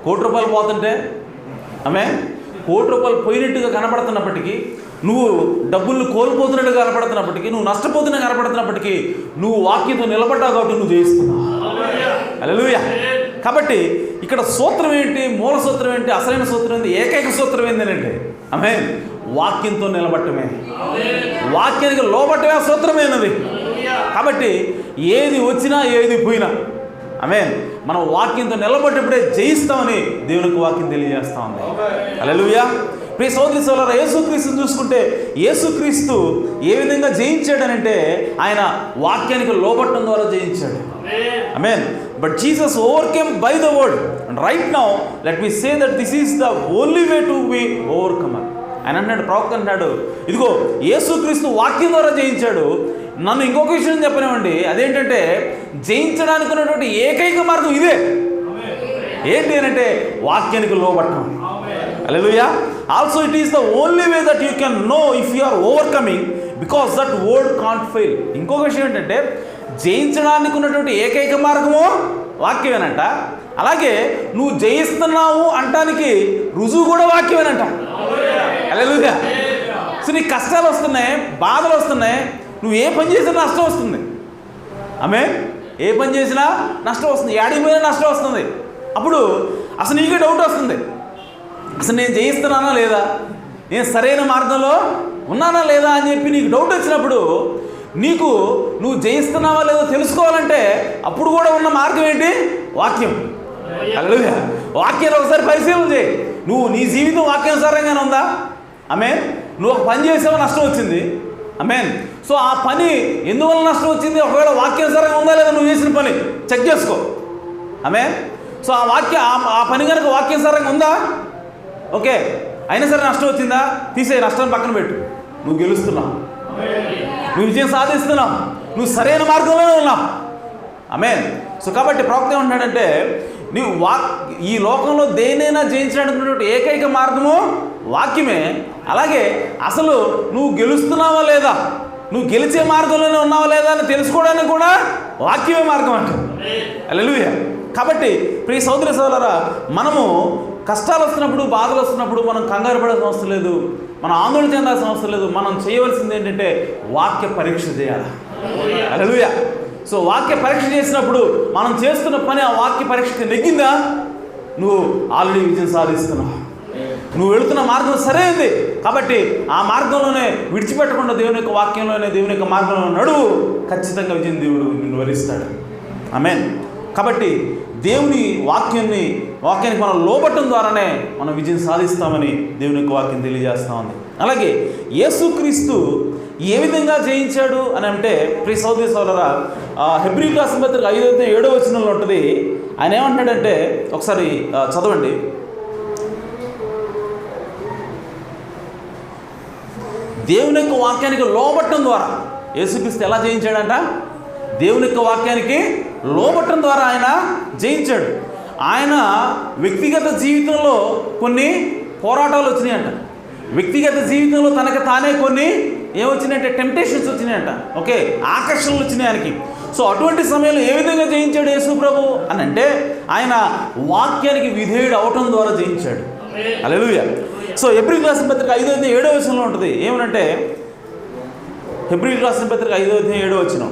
₹1,00,00,000 పోతుంటే, ఆమేన్, ₹1,00,00,000 పోయినట్టుగా కనపడుతున్నప్పటికీ, నువ్వు డబ్బులను కోల్పోతున్నట్టుగా కనపడుతున్నప్పటికీ, నువ్వు నష్టపోతున్నా కనపడుతున్నప్పటికీ నువ్వు వాక్యంతో నిలబడ్డావు కాబట్టి నువ్వు జయిస్తున్నావు. హల్లెలూయా. కాబట్టి ఇక్కడ సూత్రం ఏంటి, మూల సూత్రం ఏంటి, అసలైన సూత్రం ఏంటి, ఏకైక సూత్రం ఏంటంటే ఆమేన్, వాక్యంతో నిలబడటమే, వాక్యానికి లోబట్టమే సూత్రమైనది. కాబట్టి ఏది వచ్చినా ఏది పోయినా ఆమేన్, మనం వాక్యంతో నిలబడ్డప్పుడే జయిస్తామని దేవునికి వాక్యం తెలియజేస్తా ఉంది. హల్లెలూయా. ప్రియ సోదరి సోదరులారా, యేసుక్రీస్తుని చూసుకుంటే యేసుక్రీస్తు ఏ విధంగా జయించాడనంటే ఆయన వాక్యానికి లోబట్టడం ద్వారా జయించాడు. Amen. But Jesus overcame by the word. And right now let me say that this is the only way to be overcomer. ఆయన అన్నాడు, ప్రవక్త అంటున్నాడు, ఇదిగో యేసుక్రీస్తు వాక్యం ద్వారా జయించాడు. నన్ను ఇంకొక విషయం చెప్పనివ్వండి, అదేంటంటే జయించడానికి ఉన్నటువంటి ఏకైక మార్గం ఇదే. ఏంటి అంటే వాక్యానికి లోబట్టడం. Hallelujah. Also it is the only way that you can know if you are overcoming, because that word can't fail. ఇంకొక విషయం ఏంటంటే జయించడానికి ఉన్నటువంటి ఏకైక మార్గము వాక్యమేనంట. అలాగే నువ్వు జయిస్తున్నావు అంటానికి రుజువు కూడా వాక్యమేనంట. హల్లెలూయా. సో నీకు కష్టాలు వస్తున్నాయి, బాధలు వస్తున్నాయి, నువ్వు ఏ పని చేసినా నష్టం వస్తుంది. ఆమేన్. ఏ పని చేసినా నష్టం వస్తుంది, ఏడికి పోయినా నష్టం వస్తుంది. అప్పుడు అసలు నీకే డౌట్ వస్తుంది, అసలు నేను జయిస్తున్నానా లేదా, నేను సరైన మార్గంలో ఉన్నానా లేదా అని చెప్పి నీకు డౌట్ వచ్చినప్పుడు నువ్వు జయిస్తున్నావా లేదో తెలుసుకోవాలంటే అప్పుడు కూడా ఉన్న మార్గం ఏంటి? వాక్యం. హల్లెలూయా. వాక్యాన్ని ఒకసారి పరిశీలన చేయి. నీ జీవితం వాక్యానుసారంగానే ఉందా? ఆమేన్. నువ్వు ఒక పని చేసావో నష్టం వచ్చింది. ఆమేన్. సో ఆ పని ఎందువల్ల నష్టం వచ్చింది, ఒకవేళ వాక్యానుసారంగా ఉందా లేదా నువ్వు చేసిన పని చెక్ చేసుకో. ఆమేన్. సో ఆ పని కనుక వాక్యానుసారంగా ఉందా, ఓకే, అయినా సరే నష్టం వచ్చిందా, తీసే, నష్టాన్ని పక్కన పెట్టు. నువ్వు గెలుస్తున్నావు, నువ్వు విజయం సాధిస్తున్నావు, నువ్వు సరైన మార్గంలోనే ఉన్నావు. ఆమేన్. సో కాబట్టి ప్రవక్త ఏమంటాడంటే నువ్వు ఈ లోకంలో దేనైనా జయించడానికి ఏకైక మార్గము వాక్యమే. అలాగే అసలు నువ్వు గెలుస్తున్నావా లేదా, నువ్వు గెలిచే మార్గంలోనే ఉన్నావా లేదా అని తెలుసుకోవడానికి కూడా వాక్యమే మార్గం అంటారు. హల్లెలూయా. కాబట్టి ప్రియ సోదరి సోదరులారా, మనము కష్టాలు వస్తున్నప్పుడు, బాధలు వస్తున్నప్పుడు మనం కంగారు పడాల్సిన అవసరం లేదు, మనం ఆందోళన చెందాల్సిన అవసరం లేదు. మనం చేయవలసింది ఏంటంటే వాక్య పరీక్ష చేయాలి. హల్లెలూయా. సో వాక్య పరీక్ష చేసినప్పుడు మనం చేస్తున్న పని ఆ వాక్య పరీక్షకి నెగ్గిందా, నువ్వు ఆల్రెడీ విజయం సాధిస్తున్నావు. నువ్వు వెళుతున్న మార్గం సరైనది కాబట్టి ఆ మార్గంలోనే విడిచిపెట్టకుండా దేవుని యొక్క వాక్యంలోనే, దేవుని యొక్క మార్గంలో నడువు, ఖచ్చితంగా విజయం దేవుడు నిన్ను వరిస్తాడు. ఆమేన్. కాబట్టి దేవుని వాక్యానికి మనం లోబట్టడం ద్వారానే మనం విజయం సాధిస్తామని దేవుని యొక్క వాక్యం తెలియజేస్తూ ఉంది. అలాగే యేసుక్రీస్తు ఏ విధంగా జయించాడు అని అంటే ప్రియ సహోదరి సహోదరులారా, హెబ్రీయులకు రాసిన పత్రిక 5:7 ఉంటుంది. ఆయన ఏమంటున్నాడంటే ఒకసారి చదవండి. దేవుని యొక్క వాక్యానికి లోబట్టం ద్వారా యేసుక్రీస్తు ఎలా జయించాడంట? దేవుని యొక్క వాక్యానికి లోబట్టం ద్వారా ఆయన జయించాడు. ఆయన వ్యక్తిగత జీవితంలో కొన్ని పోరాటాలు వచ్చినాయంట. వ్యక్తిగత జీవితంలో తనకు తానే కొన్ని ఏమొచ్చినాయంటే టెంప్టేషన్స్ వచ్చినాయంట. ఓకే, ఆకర్షణలు వచ్చినాయి ఆయనకి. సో అటువంటి సమయంలో ఏ విధంగా జయించాడు యేసు ప్రభు అని అంటే ఆయన వాక్యానికి విధేయుడు అవటం ద్వారా జయించాడు. హల్లెలూయా. సో హెబ్రీయులకు రాసిన పత్రిక 5:7 ఉంటుంది. ఏమనంటే హెబ్రీయులకు రాసిన పత్రిక 5:7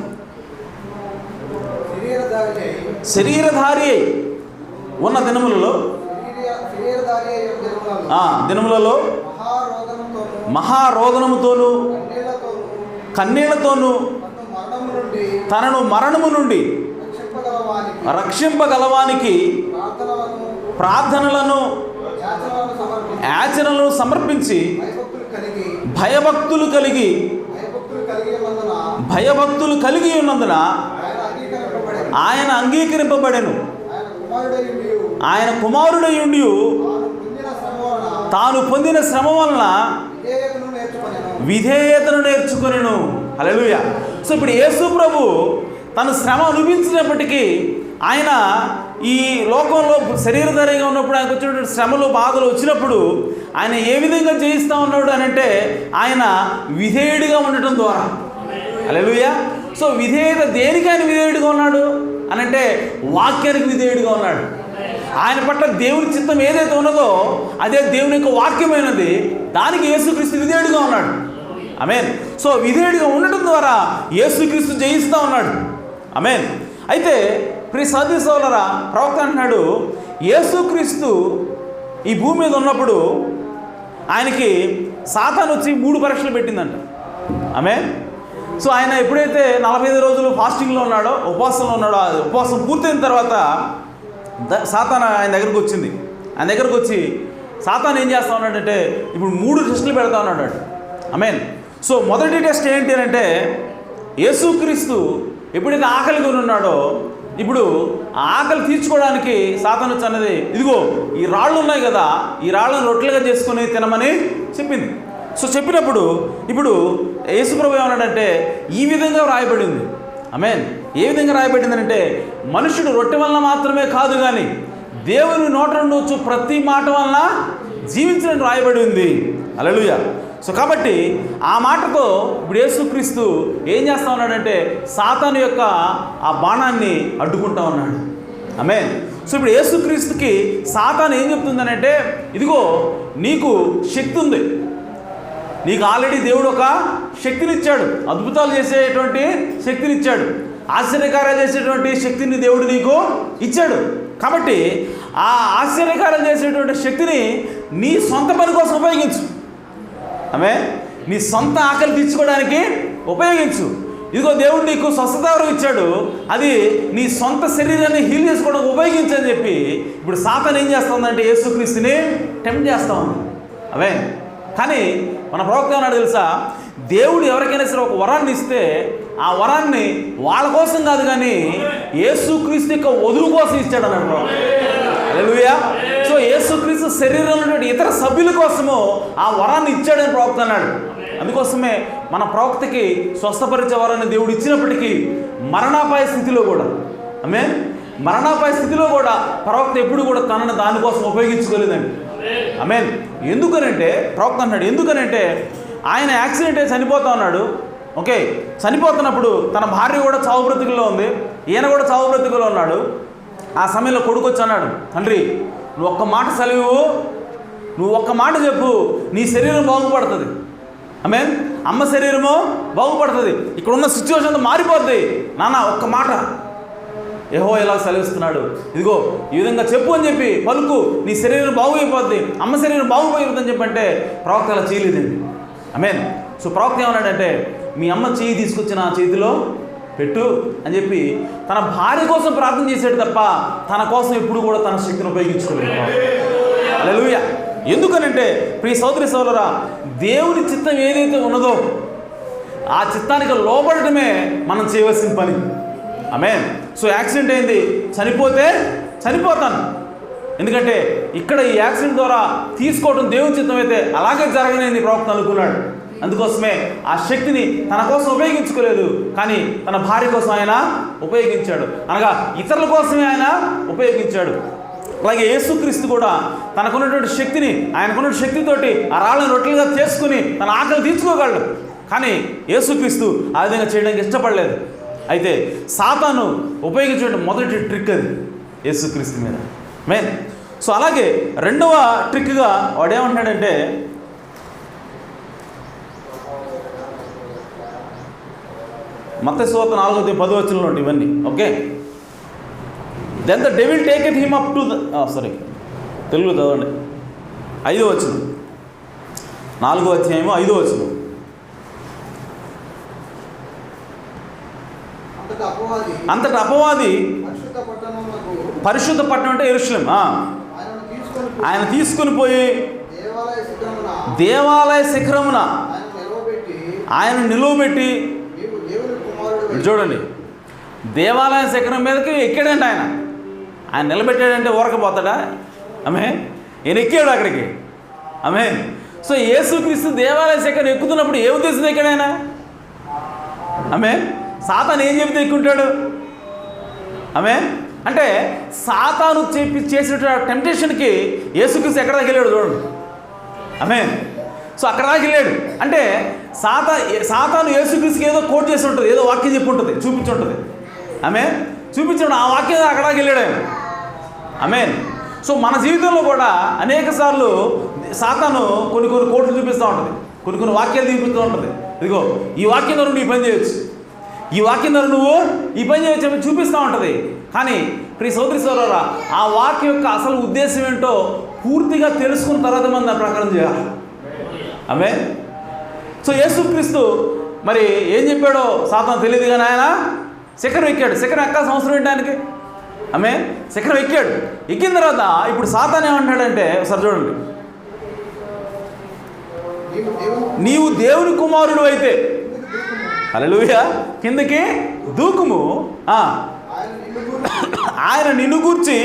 శరీరధారి అయి ఉన్న దినములలో మహారోదనముతోనూ కన్నీళ్లతోనూ తనను మరణము నుండి రక్షింపగలవానికి ప్రార్థనలను యాచనలను సమర్పించి భయభక్తులు కలిగి ఉన్నందున ఆయన అంగీకరింపబడెను. ఆయన కుమారుడై ఉండి తాను పొందిన శ్రమ వలన విధేయతను నేర్చుకొనెను. హల్లెలూయా. సో ఇప్పుడు యేసు ప్రభు తను శ్రమ అనుభవించినప్పటికీ ఆయన ఈ లోకంలో శరీరధారిగా ఉన్నప్పుడు ఆయనకు వచ్చినటువంటి శ్రమలు బాధలు వచ్చినప్పుడు ఆయన ఏ విధంగా జయిస్తూ ఉన్నాడు అని అంటే ఆయన విధేయుడిగా ఉండటం ద్వారా. హల్లెలూయా. సో విధేయత దేనికి ఆయన విధేయుడిగా ఉన్నాడు అని అంటే వాక్యానికి విధేయుడిగా ఉన్నాడు. ఆయన పట్ల దేవుని చిత్తం ఏదైతే ఉన్నదో అదే దేవుని యొక్క వాక్యమైనది, దానికి యేసుక్రీస్తు విధేయుడిగా ఉన్నాడు. ఆమేన్. సో విధేయుడిగా ఉండటం ద్వారా యేసుక్రీస్తు జయిస్తూ ఉన్నాడు. ఆమేన్. అయితే ప్రియ సహోదరి సహోదరులారా, ప్రవక్త అంటున్నాడు యేసుక్రీస్తు ఈ భూమి మీద ఉన్నప్పుడు ఆయనకి సాతాను వచ్చి 3 పరీక్షలు పెట్టిందంట. ఆమేన్. సో ఆయన ఎప్పుడైతే 45 రోజులు ఫాస్టింగ్లో ఉన్నాడో, ఉపవాసంలో ఉన్నాడో, ఆ ఉపవాసం పూర్తయిన తర్వాత సాతాను ఆయన దగ్గరకు వచ్చింది. ఆయన దగ్గరకు వచ్చి సాతాను ఏం చేస్తా ఉన్నాడంటే ఇప్పుడు 3 టెస్టులు పెడతా ఉన్నాడు. ఆమేన్. సో మొదటి టెస్ట్ ఏంటి అని అంటే యేసుక్రీస్తు ఎప్పుడైతే ఆకలిగా ఉన్నాడో ఇప్పుడు ఆ ఆకలి తీర్చుకోవడానికి సాతాను వచ్చి అన్నది, ఇదిగో ఈ రాళ్ళు ఉన్నాయి కదా, ఈ రాళ్ళను రొట్టెలుగా చేసుకొని తినమని చెప్పింది. సో చెప్పినప్పుడు ఇప్పుడు యేసుప్రభు ఏమన్నాడంటే ఈ విధంగా రాయబడింది. ఆమేన్. ఏ విధంగా రాయబడిందంటే మనుషుడు రొట్టె వలన మాత్రమే కాదు కానీ దేవుని నోట నుండి వచ్చు ప్రతి మాట వలన జీవించినట్టు రాయబడి ఉంది. హల్లెలూయా. సో కాబట్టి ఆ మాటతో ఇప్పుడు యేసుక్రీస్తు ఏం చేస్తూ ఉన్నాడంటే సాతాను యొక్క ఆ బాణాన్ని అడ్డుకుంటా ఉన్నాడు. ఆమేన్. సో ఇప్పుడు యేసుక్రీస్తుకి సాతాను ఏం చెప్తుందనంటే ఇదిగో నీకు శక్తి ఉంది, నీకు ఆల్రెడీ దేవుడు ఒక శక్తినిచ్చాడు, అద్భుతాలు చేసేటువంటి శక్తినిచ్చాడు, ఆశ్చర్యకార్యాలు చేసేటువంటి శక్తిని దేవుడు నీకు ఇచ్చాడు. కాబట్టి ఆ ఆశ్చర్యకార్యాలు చేసేటువంటి శక్తిని నీ సొంత పని కోసం ఉపయోగించు. ఆమె నీ సొంత ఆకలి తీర్చుకోవడానికి ఉపయోగించు. ఇదిగో దేవుడు నీకు స్వస్థత ఇచ్చాడు, అది నీ సొంత శరీరాన్ని హీల్ చేసుకోవడానికి ఉపయోగించని చెప్పి ఇప్పుడు సాతాను ఏం చేస్తుందంటే యేసుక్రీస్తుని టెంప్ట్ చేస్తా ఉంది. అవే కానీ మన ప్రవక్త ఏమన్నాడు తెలుసా, దేవుడు ఎవరికైనా సరే ఒక వరాన్ని ఇస్తే ఆ వరాన్ని వాళ్ళ కోసం కాదు కానీ యేసుక్రీస్తు యొక్క వధువు కోసం ఇచ్చాడు అన్నాడు ప్రవక్త. హల్లెలూయా. సో యేసుక్రీస్తు శరీరంలో ఉన్నటువంటి ఇతర సభ్యుల కోసము ఆ వరాన్ని ఇచ్చాడని ప్రవక్త అన్నాడు. అందుకోసమే మన ప్రవక్తకి స్వస్థపరిచే వరాన్ని దేవుడు ఇచ్చినప్పటికీ మరణాపాయ స్థితిలో కూడా మరణాపాయ స్థితిలో కూడా ప్రవక్త ఎప్పుడు కూడా తనను దానికోసం ఉపయోగించుకోలేదండి. ఆమేన్. ఎందుకనంటే ప్రవక్త అన్నాడు, ఎందుకనంటే ఆయన యాక్సిడెంట్ అయి చనిపోతా ఉన్నాడు. ఓకే, చనిపోతున్నప్పుడు తన భార్య కూడా చావు బ్రతుకుల్లో ఉంది, ఈయన కూడా చావు బ్రతుకుల్లో ఉన్నాడు. ఆ సమయంలో కొడుకు వచ్చి అన్నాడు, తండ్రి నువ్వు ఒక్క మాట సెలవు, నువ్వు ఒక్క మాట చెప్పు, నీ శరీరం బాగుపడుతుంది. ఆమేన్. అమ్మ శరీరము బాగుపడుతుంది, ఇక్కడ ఉన్న సిచ్యువేషన్ మారిపోద్ది. నాన్న ఒక్క మాట, యెహోవా ఎలా సెలవిస్తున్నాడు, ఇదిగో ఈ విధంగా చెప్పు అని చెప్పి పలుకు, నీ శరీరం బాగుపోద్ది, అమ్మ శరీరం బాగుపోయిపోద్దని చెప్పంటే ప్రవక్త అలా చేయలేదండి. ఆమేన్. సో ప్రవక్త ఏమన్నాడంటే మీ అమ్మ చేయి తీసుకొచ్చి నా చేతిలో పెట్టు అని చెప్పి తన భార్య కోసం ప్రార్థన చేసాడు తప్ప తన కోసం ఎప్పుడు కూడా తన శక్తిని ఉపయోగించుకోలేదు. హల్లెలూయా. ఎందుకనంటే ప్రియ సోదరి సోదరులారా, దేవుని చిత్తం ఏదైతే ఉన్నదో, ఆ చిత్తానికి లోబడటమే మనం చేయవలసిన పని. ఆమేన్. సో యాక్సిడెంట్ అయింది, చనిపోతే చనిపోతాను, ఎందుకంటే ఇక్కడ ఈ యాక్సిడెంట్ ద్వారా తీసుకోవడం దేవుని చిత్తం అయితే అలాగే జరగనేది ప్రవక్త అనుకున్నాడు. అందుకోసమే ఆ శక్తిని తన కోసం ఉపయోగించుకోలేదు, కానీ తన భార్య కోసం ఆయన ఉపయోగించాడు, అనగా ఇతరుల కోసమే ఆయన ఉపయోగించాడు. అలాగే యేసుక్రీస్తు కూడా తనకున్నటువంటి శక్తిని, ఆయనకున్న శక్తితోటి ఆ రాళ్ళని రొట్టెలుగా చేసుకుని తన ఆకలి తీర్చుకోగలడు. కానీ యేసుక్రీస్తు ఆ విధంగా చేయడానికి ఇష్టపడలేదు. అయితే సాతాను ఉపయోగించే మొదటి ట్రిక్ అది యేసుక్రీస్తు మీద. మెయిన్. సో అలాగే రెండవ ట్రిక్గా వాడు ఏమంటున్నాడంటే, మత్తయి సువార్త 4:10 నుండి ఇవన్నీ okay. Then the devil taketh him up to the తెలుగులో చదవండి. 5వ వచనం, 4వ అధ్యాయము 5వ వచనం. అంతటా అపవాది పరిశుద్ధ పట్టణం అంటే యెరూషలేం ఆయన తీసుకుని పోయి దేవాలయ శిఖరమున ఆయన నిలువబెట్టి, చూడండి, దేవాలయ శిఖరం మీదకి ఎక్కాడంటే ఆయన నిలబెట్టాడంటే ఊరకపోతాడా? ఆమె ఈయన ఎక్కాడు అక్కడికి. ఆమె. సో యేసుక్రీస్తు దేవాలయ శిఖరం ఎక్కుతున్నప్పుడు ఏ ఉద్దేశం ఎక్కాడు ఆయన? ఆమె. సాతాను ఏం చెబితే ఎక్కుంటాడు? ఆమె. అంటే సాతాను చేసిన టెంప్టేషన్కి యేసుక్రీస్తు ఎక్కడ దాకా వెళ్ళాడు చూడండి. ఆమె. సో అక్కడ దాకా వెళ్ళాడు అంటే సాతాను యేసుక్రీస్తుకి ఏదో కోట్ చేసి ఉంటుంది, ఏదో వాక్యం చెప్పి ఉంటుంది, చూపించి ఉంటుంది. ఆమె. చూపించడం ఆ వాక్యం అక్కడ దాకా వెళ్ళాడు ఆయన. ఆమె. సో మన జీవితంలో కూడా అనేక సార్లు సాతాను కొన్ని కోట్లు చూపిస్తూ ఉంటుంది, కొన్ని వాక్యాలు చూపిస్తూ ఉంటుంది. ఇదిగో ఈ వాక్యం ద్వారా నువ్వు ఈ పని చేయొచ్చు, ఈ వాక్యం ద్వారా నువ్వు ఈ పని చేయొచ్చు అని చూపిస్తూ ఉంటుంది. కానీ ప్రియ సోదరి సోదరులారా, ఆ వాక్యం యొక్క అసలు ఉద్దేశం ఏంటో పూర్తిగా తెలుసుకున్న తర్వాత మనం దాని ప్రకారం చేయాలి. ఆమె. సో యేసుక్రీస్తు మరి ఏం చెప్పాడో సాతాను తెలియదు, కానీ ఆయన శిఖరం ఎక్కాడు. శిఖరం ఎక్కాల్సిన అవసరం ఏంటానికి? ఆమె. శిఖరం ఎక్కాడు. ఎక్కిన తర్వాత ఇప్పుడు సాతాను ఏమంటాడంటే, ఒకసారి చూడండి, నీవు దేవుని కుమారుడు అయితే హల్లెలూయా కిందకి దూకుము, ఆయన నిన్ను గూర్చి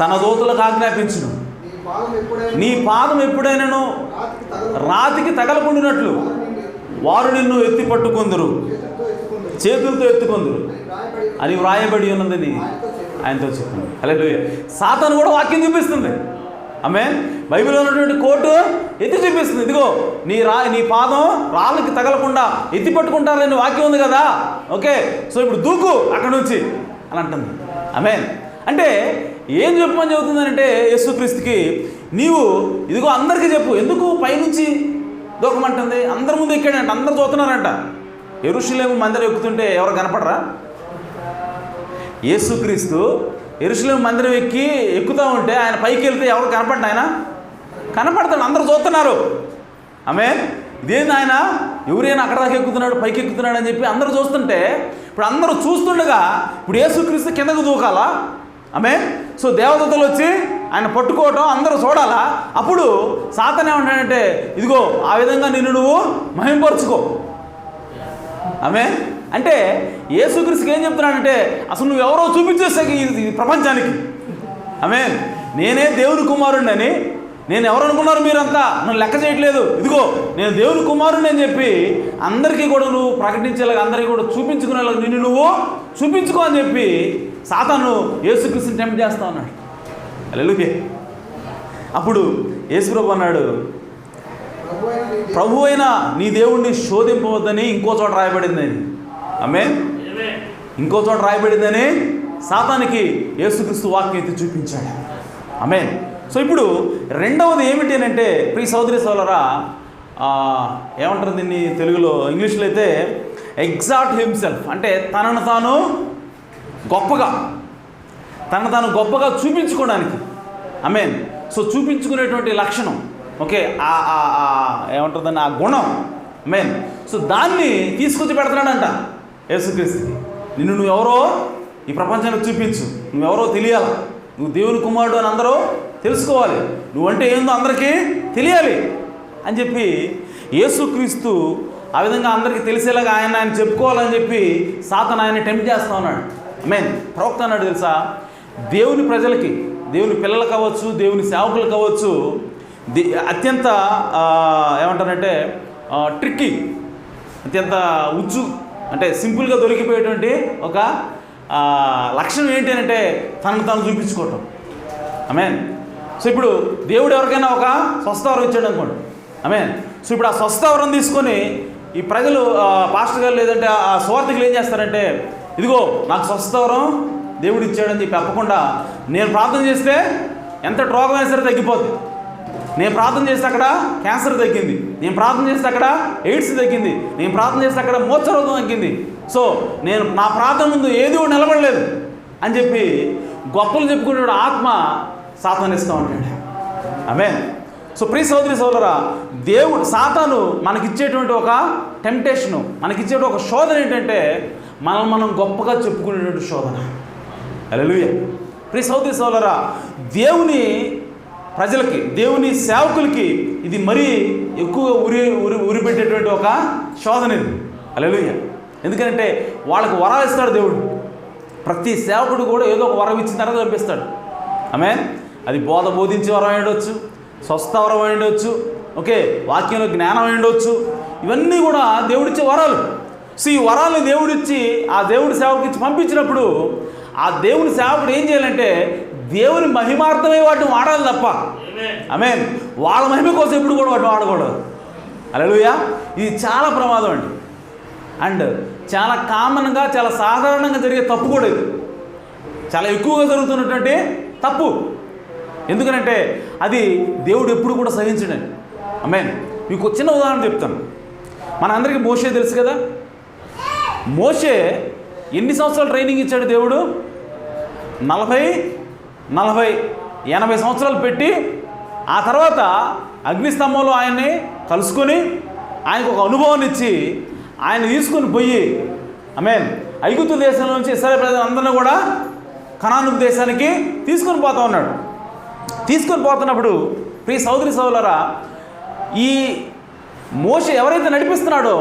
తన దూతలకు ఆజ్ఞాపించును, నీ పాదం ఎప్పుడైనాను రాతికి తగలకుండినట్లు వారు నిన్ను ఎత్తి పట్టుకుందరు, చేతులతో ఎత్తుకుందరు అని వ్రాయబడి ఉన్నదని ఆయనతో చెప్తుంది. హల్లెలూయా. సాతాను కూడా వాక్యం చూపిస్తుంది. ఆమె. బైబిల్లో ఉన్నటువంటి కోటు ఎత్తి చూపిస్తుంది. ఇదిగో నీ పాదం రాళ్ళకి తగలకుండా ఎత్తి పట్టుకుంటారని వాక్యం ఉంది కదా, ఓకే. సో ఇప్పుడు దూకు అక్కడ నుంచి అని అంటుంది. ఆమె. అంటే ఏం చెప్పమని చెబుతుందంటే యేసుక్రీస్తుకి, నీవు ఇదిగో అందరికీ చెప్పు. ఎందుకు పైనుంచి దూకమంటుంది? అందరి ముందు ఎక్కాడంట, అందరు చూస్తున్నారంట. యెరూషలేము మందిరం ఎక్కుతుంటే ఎవరు కనపడరా? యేసుక్రీస్తు యెరూషలేము మందిరం ఎక్కుతూ ఉంటే ఆయన పైకి వెళ్తే ఎవరు కనపడ్డా? ఆయన కనపడతాడు, అందరూ చూస్తున్నారు. ఆమె. ఇదేంది ఆయన ఎవరైనా అక్కడ దాకా ఎక్కుతున్నాడు, పైకి ఎక్కుతున్నాడు అని చెప్పి అందరూ చూస్తుంటే, ఇప్పుడు అందరూ చూస్తుండగా ఇప్పుడు యేసుక్రీస్తు కిందకు దూకాలా? ఆమె. సో దేవదూతలు వచ్చి ఆయన పట్టుకోవటం అందరూ చూడాలా? అప్పుడు సాతాను ఏమంటాడంటే, ఇదిగో ఆ విధంగా నిన్ను నువ్వు మహింపరుచుకో. ఆమె. అంటే యేసుక్రీస్తుకి ఏం చెప్తున్నాడంటే, అసలు నువ్వెవరో చూపించేస్తే ఈ ప్రపంచానికి. ఆమె. నేనే దేవుని కుమారుడిని, నేను ఎవరు అనుకున్నారు మీరంతా, నన్ను లెక్క చేయట్లేదు, ఇదిగో నేను దేవుని కుమారుడిని అని చెప్పి అందరికీ కూడా నువ్వు ప్రకటించేలాగా, అందరికీ కూడా చూపించుకునేలాగా నిన్ను నువ్వు చూపించుకో అని చెప్పి సాతాను యేసుక్రీస్తుని టెంప్ట్ చేస్తా ఉన్నాడు. హల్లెలూయా. అప్పుడు యేసుప్రభు అన్నాడు, ప్రభు అయిన నీ దేవుణ్ణి శోధింపవద్దని ఇంకో చోట రాయబడిందని. ఆమె. ఇంకో చోట రాయబడిందని సాతానికి యేసుక్రీస్తు వాక్యం ఎత్తి చూపించాడు. ఆమె. సో ఇప్పుడు రెండవది ఏమిటి అని అంటే, ప్రియ సోదరి సోదరులారా, ఏమంటారు దీన్ని తెలుగులో, ఇంగ్లీష్లో అయితే ఎగ్జాల్ట్ హిమ్సెల్ఫ్, అంటే తనను తాను గొప్పగా చూపించుకోవడానికి. ఆమె. సో చూపించుకునేటువంటి లక్షణం, ఓకే, ఏమంటుందని ఆ గుణం. ఆమె. సో దాన్ని తీసుకొచ్చి పెడుతున్నాడంట యేసుక్రీస్తుకి. నువ్వెవరో ఈ ప్రపంచానికి చూపించు, నువ్వెవరో తెలియాలి, నువ్వు దేవుని కుమారుడు అని అందరూ తెలుసుకోవాలి, నువ్వంటే ఏందో అందరికీ తెలియాలి అని చెప్పి యేసుక్రీస్తు ఆ విధంగా అందరికీ తెలిసేలాగా ఆయన చెప్పుకోవాలని చెప్పి సాతాను ఆయన టెంప్ట్ చేస్తూ ఉన్నాడు. ప్రవక్త అన్నాడు తెలుసా, దేవుని ప్రజలకి, దేవుని పిల్లలు కావచ్చు, దేవుని సేవకులు కావచ్చు, అత్యంత ఏమంటారంటే ట్రిక్కీ, అత్యంత ఉచ్చు అంటే సింపుల్గా దొరికిపోయేటువంటి ఒక లక్షణం ఏంటి అంటే తనను తాను చూపించుకోవటం. సో ఇప్పుడు దేవుడు ఎవరికైనా ఒక స్వస్థవరం ఇచ్చాడు అనుకోండి. సో ఇప్పుడు ఆ స్వస్థవరం తీసుకొని ఈ ప్రజలు పాస్టర్ గారు లేదంటే ఆ సువార్థికులు ఏం చేస్తారంటే, ఇదిగో నాకు స్వస్థవరం దేవుడు ఇచ్చాడని చెప్పి చెప్పకుండా, నేను ప్రార్థన చేస్తే ఎంత రోగమైనా సరే తగ్గిపోద్ది, నేను ప్రార్థన చేస్తే అక్కడ క్యాన్సర్ తగ్గింది, నేను ప్రార్థన చేస్తే అక్కడ ఎయిడ్స్ తగ్గింది, నేను ప్రార్థన చేస్తే అక్కడ మోక్షరోగం తగ్గింది, సో నేను నా ప్రార్థన ముందు ఏది కూడా నిలబడలేదు అని చెప్పి గొప్పలు చెప్పుకునే ఆత్మ సాతానిస్తూ ఉంటాడు. సో ప్రియ సోదరి సోదరా, దేవుడు సాతాను మనకిచ్చేటువంటి ఒక టెంప్టేషను, మనకిచ్చేటువంటి ఒక శోధన ఏంటంటే మనం గొప్పగా చెప్పుకునేటువంటి శోధన. హల్లెలూయా. ప్రియ సోదరి సోదరా, దేవుని ప్రజలకి, దేవుని సేవకులకి ఇది మరీ ఎక్కువగా ఉరిపెట్టేటువంటి ఒక శోధన ఇది. హల్లెలూయా. ఎందుకంటే వాళ్ళకు వరాలు ఇస్తాడు దేవుడు. ప్రతి సేవకుడు కూడా ఏదో ఒక వరం ఇచ్చిన తర్వాత పంపిస్తాడు. అది బోధించే వరం అయ్యుండొచ్చు, స్వస్థ వరం అయ్యుండొచ్చు, వాక్యంలో జ్ఞానం అయ్యుండొచ్చు. ఇవన్నీ కూడా దేవుడిచ్చే వరాలు. సో ఈ వరాలు దేవుడిచ్చి ఆ దేవుడి సేవకుడిచ్చి పంపించినప్పుడు ఆ దేవుని సేవకుడు ఏం చేయాలంటే దేవుని మహిమార్థమై వాటిని వాడాలి తప్ప వాళ్ళ మహిమ కోసం ఎప్పుడు కూడా వాటిని వాడకూడదు. హల్లెలూయా. ఇది చాలా ప్రమాదం అండి. అండ్ చాలా కామన్గా, చాలా సాధారణంగా జరిగే తప్పు కూడా ఇది. చాలా ఎక్కువగా జరుగుతున్నటువంటి తప్పు. ఎందుకనంటే అది దేవుడు ఎప్పుడు కూడా సహించడండి. మీకు చిన్న ఉదాహరణ చెప్తాను. మనందరికీ మోషే తెలుసు కదా. మోషే ఎన్ని సంవత్సరాలు ట్రైనింగ్ ఇచ్చాడు దేవుడు? 80 సంవత్సరాలు పెట్టి ఆ తర్వాత అగ్నిస్తంభంలో ఆయన్ని కలుసుకొని ఆయనకు ఒక అనుభవాన్ని ఇచ్చి ఆయన తీసుకుని పోయి ఐగుప్తు దేశం నుంచి ఇశ్రాయేలు ప్రజలందరినీ కూడా కనాను దేశానికి తీసుకొని పోతా ఉన్నాడు. తీసుకొని పోతున్నప్పుడు ప్రియ సోదరి సోదరులారా, ఈ మోషే ఎవరైతే నడిపిస్తున్నాడో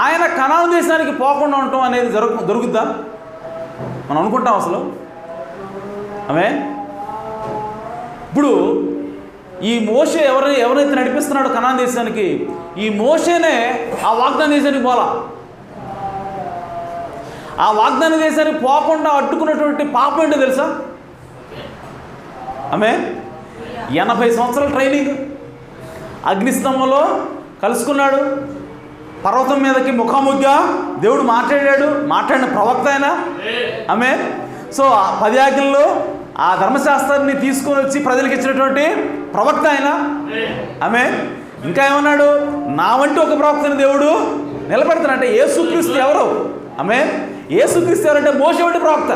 ఆయన కనాను దేశానికి పోకుండా ఉండటం అనేది దొరుకుద్దా? మనం అనుకుంటాం అసలు. ఇప్పుడు ఈ మోషే ఎవరైతే నడిపిస్తున్నాడో కనాను దేశానికి, ఈ మోషేనే ఆ వాగ్దాన దేశానికి పోలా. ఆ వాగ్దాన దేశానికి పోకుండా అడ్డుకున్నటువంటి పాపం ఏంటో తెలుసా? 80 సంవత్సరాల ట్రైనింగ్, అగ్నిస్తంభంలో కలుసుకున్నాడు, పర్వతం మీదకి ముఖాముఖిగా దేవుడు మాట్లాడిన ప్రవక్త అయినా. సో 10 ఆజ్ఞల్లో ఆ ధర్మశాస్త్రాన్ని తీసుకొని వచ్చి ప్రజలకు ఇచ్చినటువంటి ప్రవక్త అయినా. ఇంకా ఏమన్నాడు? నా వంటి ఒక ప్రవక్తని దేవుడు నిలబెడతానంటే యేసుక్రీస్తు ఎవరు? యేసుక్రీస్తు ఎవరంటే మోషే వంటి ప్రవక్త.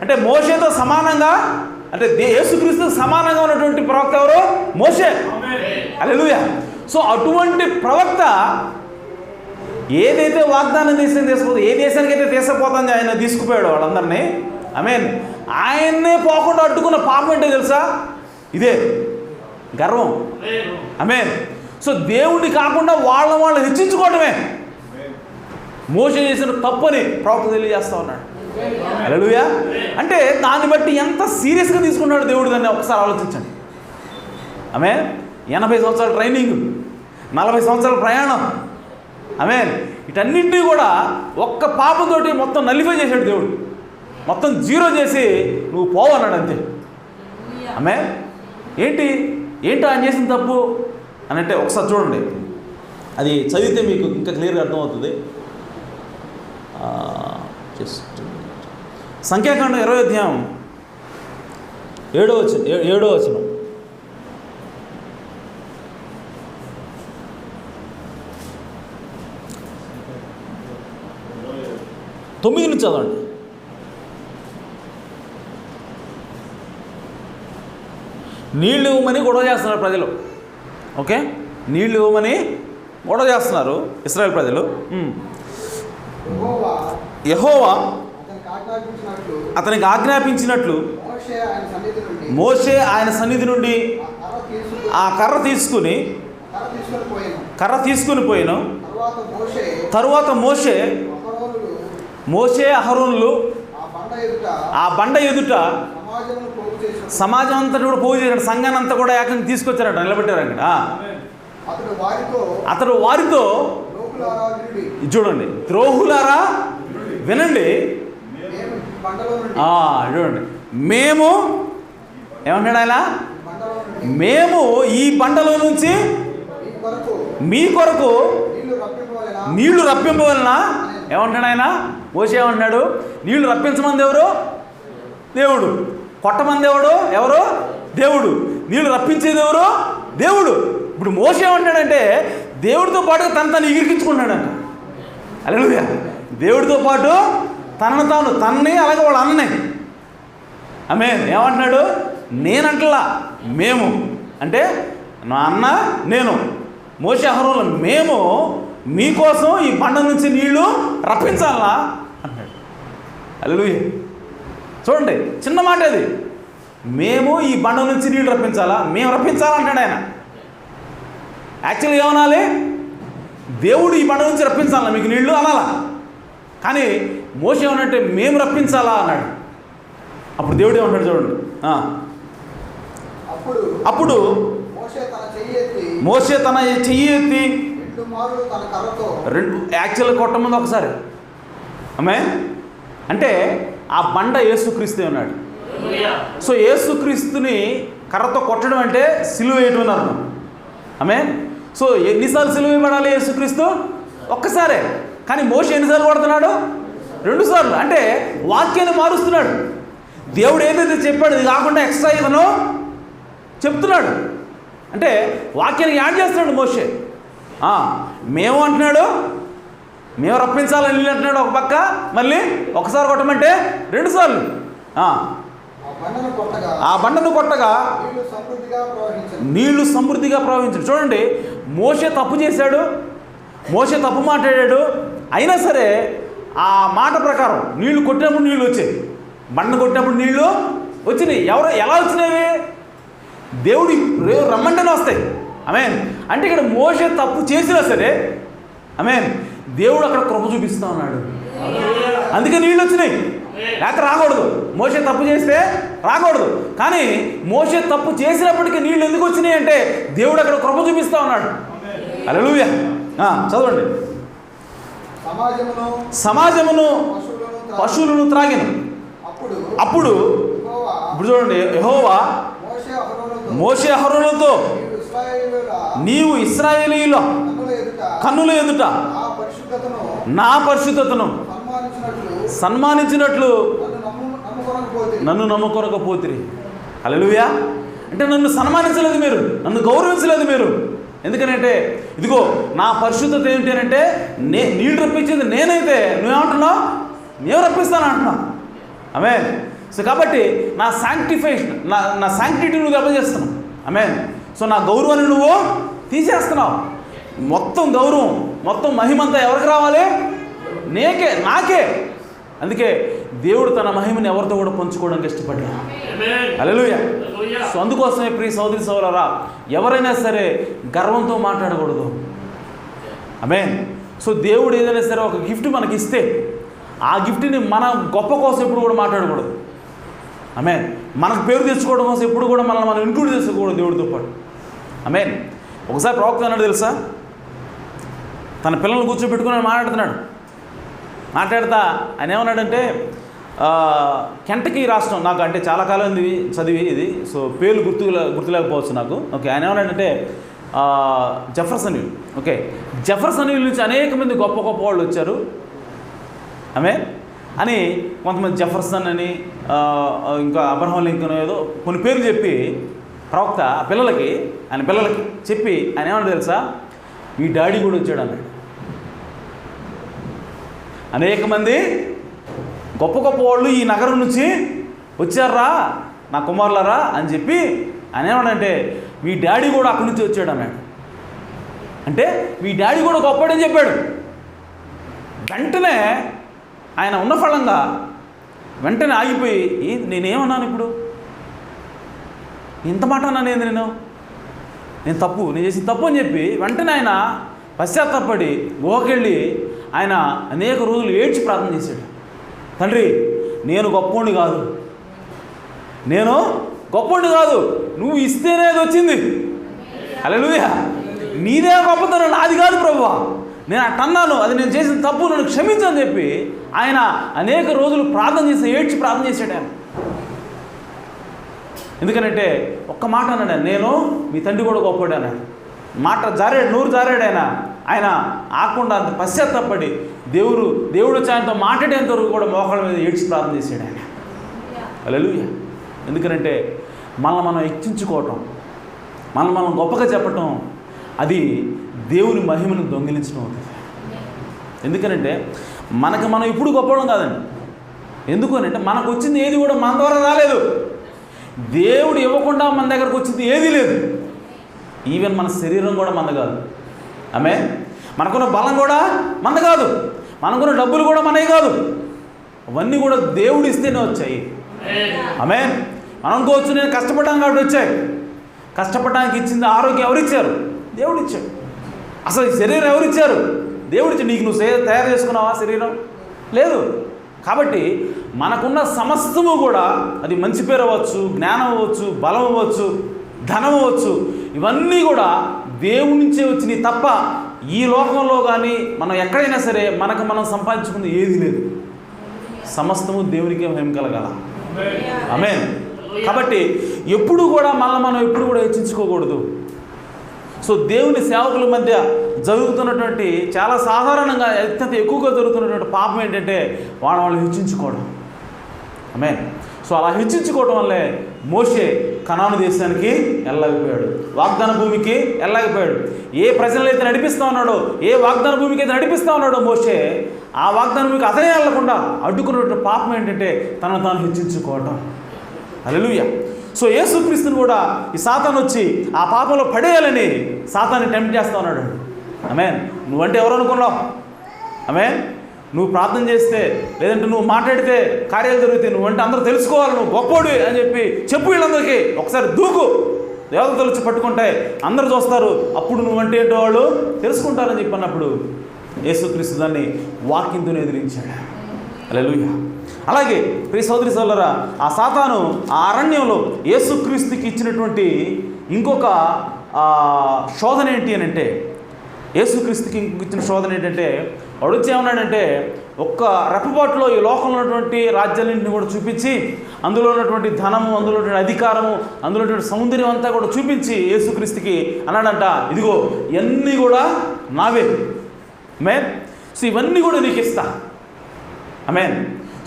అంటే మోషేతో సమానంగా, అంటే యేసుక్రీస్తుతో సమానంగా ఉన్నటువంటి ప్రవక్త ఎవరు? మోషే. హల్లెలూయా. సో అటువంటి ప్రవక్త ఏదైతే వాగ్దానం తీసుకుపోతుంది, ఏ దేశానికి అయితే తీసుకుపోతుంది ఆయన తీసుకుపోయాడు వాళ్ళందరినీ, ఆయన్నే పోకుండా అడ్డుకున్న పాపం ఏంటో తెలుసా? ఇదే గర్వం. సో దేవుణ్ణి కాకుండా వాళ్ళని హెచ్చించుకోవటమే మోషే చేసిన తప్పని ప్రవక్త తెలియజేస్తా ఉన్నాడు. హల్లెలూయా. అంటే దాన్ని బట్టి ఎంత సీరియస్గా తీసుకున్నాడు దేవుడు దాన్ని ఒకసారి ఆలోచించండి. 80 సంవత్సరాల ట్రైనింగ్, 40 సంవత్సరాల ప్రయాణం, వీటన్నింటినీ కూడా ఒక్క పాపంతోటి మొత్తం నలిఫై చేశాడు దేవుడు. మొత్తం జీరో చేసి నువ్వు పోవన్నాడు అంతే. ఏంటో ఆయన చేసిన తప్పు అని అంటే ఒకసారి చూడండి, అది చదివితే మీకు ఇంకా క్లియర్గా అర్థమవుతుంది. సంఖ్యాకాండం 20వ అధ్యాయం 7వ వచనం. తొమ్మిది నుంచి చదవండి. నీళ్ళు ఇవ్వమని గొడవ చేస్తున్నారు ప్రజలు. నీళ్ళు ఇవ్వమని గొడవ చేస్తున్నారు ఇశ్రాయేలు ప్రజలు. యెహోవా అతనికి ఆజ్ఞాపించినట్లు మోషే ఆయన సన్నిధి నుండి ఆ కర్ర తీసుకుని కర్ర తీసుకుని పోయాను. తరువాత మోషే అహరోనులు ఆ బండ ఎదుట సమాజం అంతా కూడా పోగు చేశాడు. సంఘాన్ని అంతా కూడా ఏకంగా తీసుకొచ్చారట, నిలబెట్టారు అక్కడ. అతడు వారితో చూడండి, ద్రోహులారా వినండి. చూడండి, మేము ఏమంటాడు ఆయన, మేము ఈ బండలో నుంచి మీ కొరకు నీళ్లు రప్పింపవలన ఏమంటాడు ఆయన. మోషే ఏమంటున్నాడు, నీళ్లు రప్పించమంది ఎవరు? దేవుడు. కొట్టమంది ఎవరు? దేవుడు. నీళ్లు రప్పించేది ఎవరు? దేవుడు. ఇప్పుడు మోషే ఏమంటాడంటే దేవుడితో పాటు తను ఎగిరికించుకున్నాడంట. హల్లెలూయా. దేవుడితో పాటు తనని అలాగే వాళ్ళ అన్ననే. ఆమేన్. ఏమంటున్నాడు, నేనంటలా, మేము అంటే నా అన్న నేను మోషే అహరోనులు మేము మీకోసం ఈ బండ నుంచి నీళ్లు రప్పించాలా అన్నాడు. హల్లెలూయా. చూడండి, చిన్న మాట అది. మేము ఈ బండ నుంచి నీళ్లు రప్పించాలా, మేము రప్పించాలంటాడు ఆయన. యాక్చువల్గా ఏమనాలి, దేవుడు ఈ బండ నుంచి రప్పించాలా మీకు నీళ్లు అనాలా. కానీ మోషే ఏమనంటే మేము రప్పించాలా అన్నాడు. అప్పుడు దేవుడు ఏమంటాడు చూడండి. అప్పుడు మోషే తన చెయ్యి ఎత్తి రెండు యాక్చువల్గా కొట్టముందు ఒకసారి అంటే ఆ బండ యేసుక్రీస్తు ఉన్నాడు. సో యేసుక్రీస్తుని కర్రతో కొట్టడం అంటే సిలువ వేయటం అని అర్థం. సో ఎన్నిసార్లు సిలువ వేయబడాలి యేసుక్రీస్తు? ఒక్కసారే. కానీ మోషే ఎన్నిసార్లు కొడుతున్నాడు? 2 సార్లు. అంటే వాక్యాన్ని మారుస్తున్నాడు. దేవుడు ఏదైతే చెప్పాడు ఇది కాకుండా ఎక్స్ట్రా ఇతను చెప్తున్నాడు. అంటే వాక్యాన్ని యాడ్ చేస్తున్నాడు మోషే. మేము అంటున్నాడు, మేము రప్పించాలని నీళ్ళు అంటున్నాడు ఒక పక్క, మళ్ళీ ఒకసారి కొట్టమంటే 2 సార్లు. ఆ బండను కొట్టగా నీళ్లు సమృద్ధిగా ప్రవహించాడు. చూడండి, మోషే తప్పు చేశాడు, మోషే తప్పు మాట్లాడాడు. అయినా సరే ఆ మాట ప్రకారం నీళ్లు కొట్టినప్పుడు నీళ్ళు వచ్చాయి, బండ కొట్టినప్పుడు నీళ్లు వచ్చినాయి. ఎలా వచ్చినవి? దేవుడు రమ్మంటేనే వస్తాయి. అంటే ఇక్కడ మోషే తప్పు చేసినా సరే దేవుడు అక్కడ కృప చూపిస్తా ఉన్నాడు. అందుకే నీళ్ళు వచ్చినాయి, లేక రాకూడదు. మోషే తప్పు చేస్తే రాకూడదు. కానీ మోషే తప్పు చేసినప్పటికీ నీళ్ళు ఎందుకు వచ్చినాయి అంటే దేవుడు అక్కడ కృప చూపిస్తా ఉన్నాడు. హల్లెలూయా. చదవండి. సమాజమును పశువులను త్రాగిను. అప్పుడు చూడండి, యెహోవా మోషే అహరోనులతో నీవు ఇశ్రాయేలీయుల కన్నుల ఎదుట నా పరిశుద్ధతను సన్మానించినట్లు నన్ను నమ్ముకొనకపోతిరి. హల్లెలూయా. అంటే నన్ను సన్మానించలేదు మీరు, నన్ను గౌరవించలేదు మీరు. ఎందుకనంటే ఇదిగో నా పరిశుద్ధత ఏంటి అంటే నీళ్ళు రప్పించేది నేనైతే నువ్వేమంటున్నావు, నేను రప్పిస్తాను అంటున్నావు. సో కాబట్టి నా శాంక్టిఫికేషన్ నా శాంక్టిటీ నువ్వు దెబ్బచేస్తున్నావు. సో నా గౌరవాన్ని నువ్వు తీసేస్తున్నావు. మొత్తం గౌరవం, మొత్తం మహిమంతా ఎవరికి రావాలి? నాకే. అందుకే దేవుడు తన మహిమని ఎవరితో కూడా పంచుకోవడానికి ఇష్టపడ్డాడు. హల్లెలూయా. సో అందుకోసమే ప్రియ సోదరి సోదరులారా, ఎవరైనా సరే గర్వంతో మాట్లాడకూడదు. సో దేవుడు ఏదైనా సరే ఒక గిఫ్ట్ మనకి ఇస్తే ఆ గిఫ్ట్ని మన గొప్ప కోసం ఎప్పుడు కూడా మాట్లాడకూడదు. మనకు పేరు తెచ్చుకోవడం కోసం ఎప్పుడు కూడా మనం ఇంక్లూడ్ చేసుకోకూడదు దేవుడితో పాటు. ఒకసారి ప్రవక్త అన్నాడు తెలుసా, తన పిల్లల్ని కూర్చోబెట్టుకుని మాట్లాడుతా ఆయన ఏమన్నాడంటే కెంటకీ రాష్ట్రం, నాకు అంటే చాలా కాలం చదివి ఇది, సో పేర్లు గుర్తులేకపోవచ్చు నాకు. ఓకే, ఆయన ఏమన్నాడంటే జెఫర్సన్విల్. ఓకే, జెఫర్సన్విల్ నుంచి అనేక మంది గొప్ప గొప్ప వాళ్ళు వచ్చారు అని కొంతమంది జెఫర్సన్ అని ఇంకా అబ్రహాం లింకన్ ఏదో కొన్ని పేర్లు చెప్పి ప్రవక్త ఆయన పిల్లలకి చెప్పి ఆయన ఏమన్నా తెలుసా, మీ డాడీ కూడా వచ్చాడు అన్నాడు. అనేక మంది గొప్ప గొప్ప వాళ్ళు ఈ నగరం నుంచి వచ్చారా నా కుమారులరా అని చెప్పి ఆయన ఏమన్నాడంటే మీ డాడీ కూడా అక్కడి నుంచి వచ్చాడు అన్నాడు. అంటే మీ డాడీ కూడా గొప్పడని చెప్పాడు. వెంటనే ఆయన ఉన్న ఫలంగా వెంటనే ఆగిపోయి నేనేమన్నాను ఇప్పుడు, ఇంత మాట అన్నాను ఏంది, నేను చేసిన తప్పు అని చెప్పి వెంటనే ఆయన పశ్చాత్తాపడి గుహకెళ్ళి ఆయన అనేక రోజులు ఏడ్చి ప్రార్థన చేశాడు. తండ్రి, నేను గొప్పోడిని కాదు, నువ్వు ఇస్తేనే అది వచ్చింది. హల్లెలూయా. నీదే గొప్పతనం, నాది కాదు ప్రభువా, నేను అట్టన్నాను, అది నేను చేసిన తప్పు, నన్ను క్షమించని చెప్పి ఆయన అనేక రోజులు ప్రార్థన చేసి ఏడ్చి ప్రార్థన చేశాడు ఆయన. ఎందుకనంటే ఒక్క మాట అన్నాడు, నేను మీ తండ్రి కూడా గొప్పవాడు అన్నాడు. మాట జారాడు, నోరు జారాడు ఆయన ఆకుండా అంత పశ్చాత్తాపడి దేవుడు వచ్చి ఆయనతో మాట్లాడేంత వరకు కూడా మోకాళ్ళ మీద ఏడ్చి ప్రార్థన చేశాడు ఆయన. హల్లెలూయా. ఎందుకనంటే మనం హెచ్చించుకోవటం, మనం గొప్పగా చెప్పటం, అది దేవుని మహిమను దొంగిలించడం అవుతుంది. ఎందుకనంటే మనం ఇప్పుడు గొప్పవడం కాదండి. ఎందుకనంటే మనకు వచ్చింది ఏది కూడా మన ద్వారా రాలేదు. దేవుడు ఇవ్వకుండా మన దగ్గరకు వచ్చింది ఏదీ లేదు. ఈవెన్ మన శరీరం కూడా మంద కాదు. ఆమేన్. మనకున్న బలం కూడా మంద కాదు, మనకున్న డబ్బులు కూడా మనవి కాదు. అవన్నీ కూడా దేవుడు ఇస్తేనే వచ్చాయి. ఆమేన్. మనం అనుకోవచ్చు నేను కష్టపడ్డాను కాబట్టి వచ్చాయి. కష్టపడడానికి ఇచ్చింది ఆరోగ్యం ఎవరిచ్చారు? దేవుడు ఇచ్చాడు. అసలు ఈ శరీరం ఎవరిచ్చారు? దేవుడు ఇచ్చాడు. నీకు నువ్వు తయారు చేసుకున్నావా శరీరం? లేదు. కాబట్టి మనకున్న సమస్తము కూడా, అది మంచి పేరు అవ్వచ్చు, జ్ఞానం అవ్వచ్చు, బలం అవ్వచ్చు, ధనం అవ్వచ్చు, ఇవన్నీ కూడా దేవుడి నుంచే వచ్చినాయి తప్ప ఈ లోకంలో కానీ మనం ఎక్కడైనా సరే మనం సంపాదించుకుంది ఏది లేదు. సమస్తము దేవునికే మహిమ కలగాల. ఆమేన్. కాబట్టి ఎప్పుడు కూడా మనం ఎప్పుడు కూడా హెచ్చించుకోకూడదు. సో దేవుని సేవకుల మధ్య జరుగుతున్నటువంటి చాలా సాధారణంగా అత్యంత ఎక్కువగా జరుగుతున్నటువంటి పాపం ఏంటంటే వాళ్ళు హెచ్చించుకోవడం. ఆమేన్. సో అలా హెచ్చించుకోవడం వల్లే మోషే కనాను దేశానికి వెళ్ళలేకపోయాడు, వాగ్దాన భూమికి వెళ్ళలేకపోయాడు. ఏ ప్రజలైతే నడిపిస్తూ ఉన్నాడో, ఏ వాగ్దాన భూమికి అయితే నడిపిస్తూ ఉన్నాడో మోషే, ఆ వాగ్దాన భూమికి అతనే వెళ్ళకుండా అడ్డుకున్నటువంటి పాపం ఏంటంటే తనను తాను హెచ్చించుకోవటం. హల్లెలూయా. సో యేసుక్రీస్తుని కూడా ఈ సాతాను వచ్చి ఆ పాపంలో పడేయాలని సాతాన్ని టెంప్ట్ చేస్తూ ఉన్నాడు. ఆమేన్. నువ్వంటే ఎవరు అనుకున్నావు? ఆమేన్. నువ్వు ప్రార్థన చేస్తే, లేదంటే నువ్వు మాట్లాడితే కార్యాలు జరుగుతాయి, నువ్వంటే అందరూ తెలుసుకోవాలి, నువ్వు గొప్పోడు అని చెప్పు వీళ్ళందరికీ. ఒకసారి దూకు, దేవతలు వచ్చి పట్టుకుంటాయి, అందరూ చూస్తారు, అప్పుడు నువ్వంటే ఏంటో వాళ్ళు తెలుసుకుంటారని చెప్పినప్పుడు యేసుక్రీస్తు దాన్ని వాక్యంతో ఎదిరించాడు. హల్లెలూయా. అలాగే ప్రియ సోదరి సోదరులారా, ఆ సాతాను ఆ అరణ్యంలో యేసుక్రీస్తుకి ఇచ్చినటువంటి ఇంకొక శోధన ఏంటి అని అంటే, యేసుక్రీస్తుకి ఇచ్చిన శోధన ఏంటంటే, వాడు వచ్చి ఏమన్నాడంటే, ఒక్క రెప్పపాటులో ఈ లోకంలో ఉన్నటువంటి రాజ్యాలన్నింటినీ కూడా చూపించి, అందులో ఉన్నటువంటి ధనము, అందులో ఉన్నటువంటి అధికారము, అందులో ఉన్నటువంటి సౌందర్యం అంతా కూడా చూపించి యేసుక్రీస్తుకి అన్నాడంట, ఇదిగో ఇవన్నీ కూడా నావే. ఆమేన్. సో ఇవన్నీ కూడా నీకు ఇస్తా. ఆమేన్.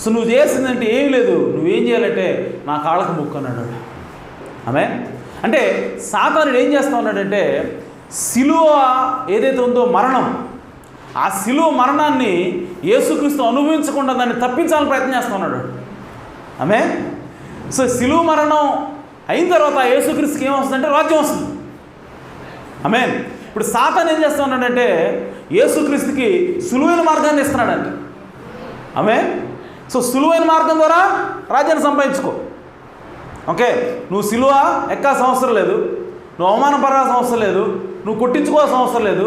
సో నువ్వు చేసిందంటే ఏం లేదు, నువ్వేం చేయాలంటే నా కాళ్ళకు మొక్కు అన్నాడు. ఆమేన్. అంటే సాతానుడు ఏం చేస్తా ఉన్నాడంటే, సిలువ ఏదైతే ఉందో మరణం, ఆ సిలువ మరణాన్ని యేసుక్రీస్తు అనుభవించకుండా దాన్ని తప్పించాలని ప్రయత్నం చేస్తూ ఉన్నాడు. ఆమేన్. సో సిలువ మరణం అయిన తర్వాత యేసుక్రీస్తుకి ఏమొస్తుందంటే రాజ్యం వస్తుంది. ఆమేన్. ఇప్పుడు సాతాను ఏం చేస్తూ ఉన్నాడంటే, యేసుక్రీస్తుకి సులువైన మార్గాన్ని ఇస్తున్నాడంట. ఆమేన్. సో సులువైన మార్గం ద్వారా రాజ్యాన్ని సంపాదించుకో. ఓకే, నువ్వు సిలువ ఎక్కాల్సిన అవసరం లేదు, నువ్వు అవమానపడాల్సిన అవసరం లేదు, నువ్వు కొట్టించుకోవాల్సిన అవసరం లేదు,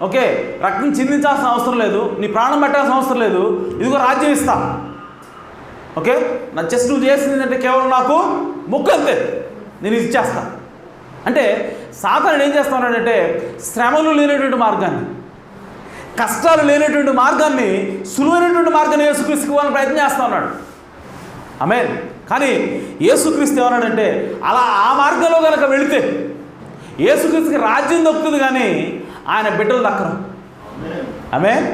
ఓకే, రక్తం చిందించాల్సిన అవసరం లేదు, నీ ప్రాణం పెట్టాల్సిన అవసరం లేదు, ఇదిగో రాజ్యం ఇస్తా. ఓకే, నా జస్ట్ నువ్వు చేసింది అంటే కేవలం నాకు మొక్కు అంతే, నేను ఇది ఇచ్చేస్తా. అంటే సాతానుడు ఏం చేస్తా ఉన్నాడంటే, శ్రమలు లేనటువంటి మార్గాన్ని, కష్టాలు లేనటువంటి మార్గాన్ని, సులువైనటువంటి మార్గాన్ని యేసుక్రీస్తుకి ఇవ్వాలని ప్రయత్నం చేస్తూ ఉన్నాడు. ఆమేన్. కానీ యేసుక్రీస్తు ఏమన్నాడంటే, అలా ఆ మార్గంలో కనుక వెళితే యేసుక్రీస్తుకి రాజ్యం దక్కుతుంది, కానీ ఆయన బిడ్డలు దక్కరు. ఆమేన్.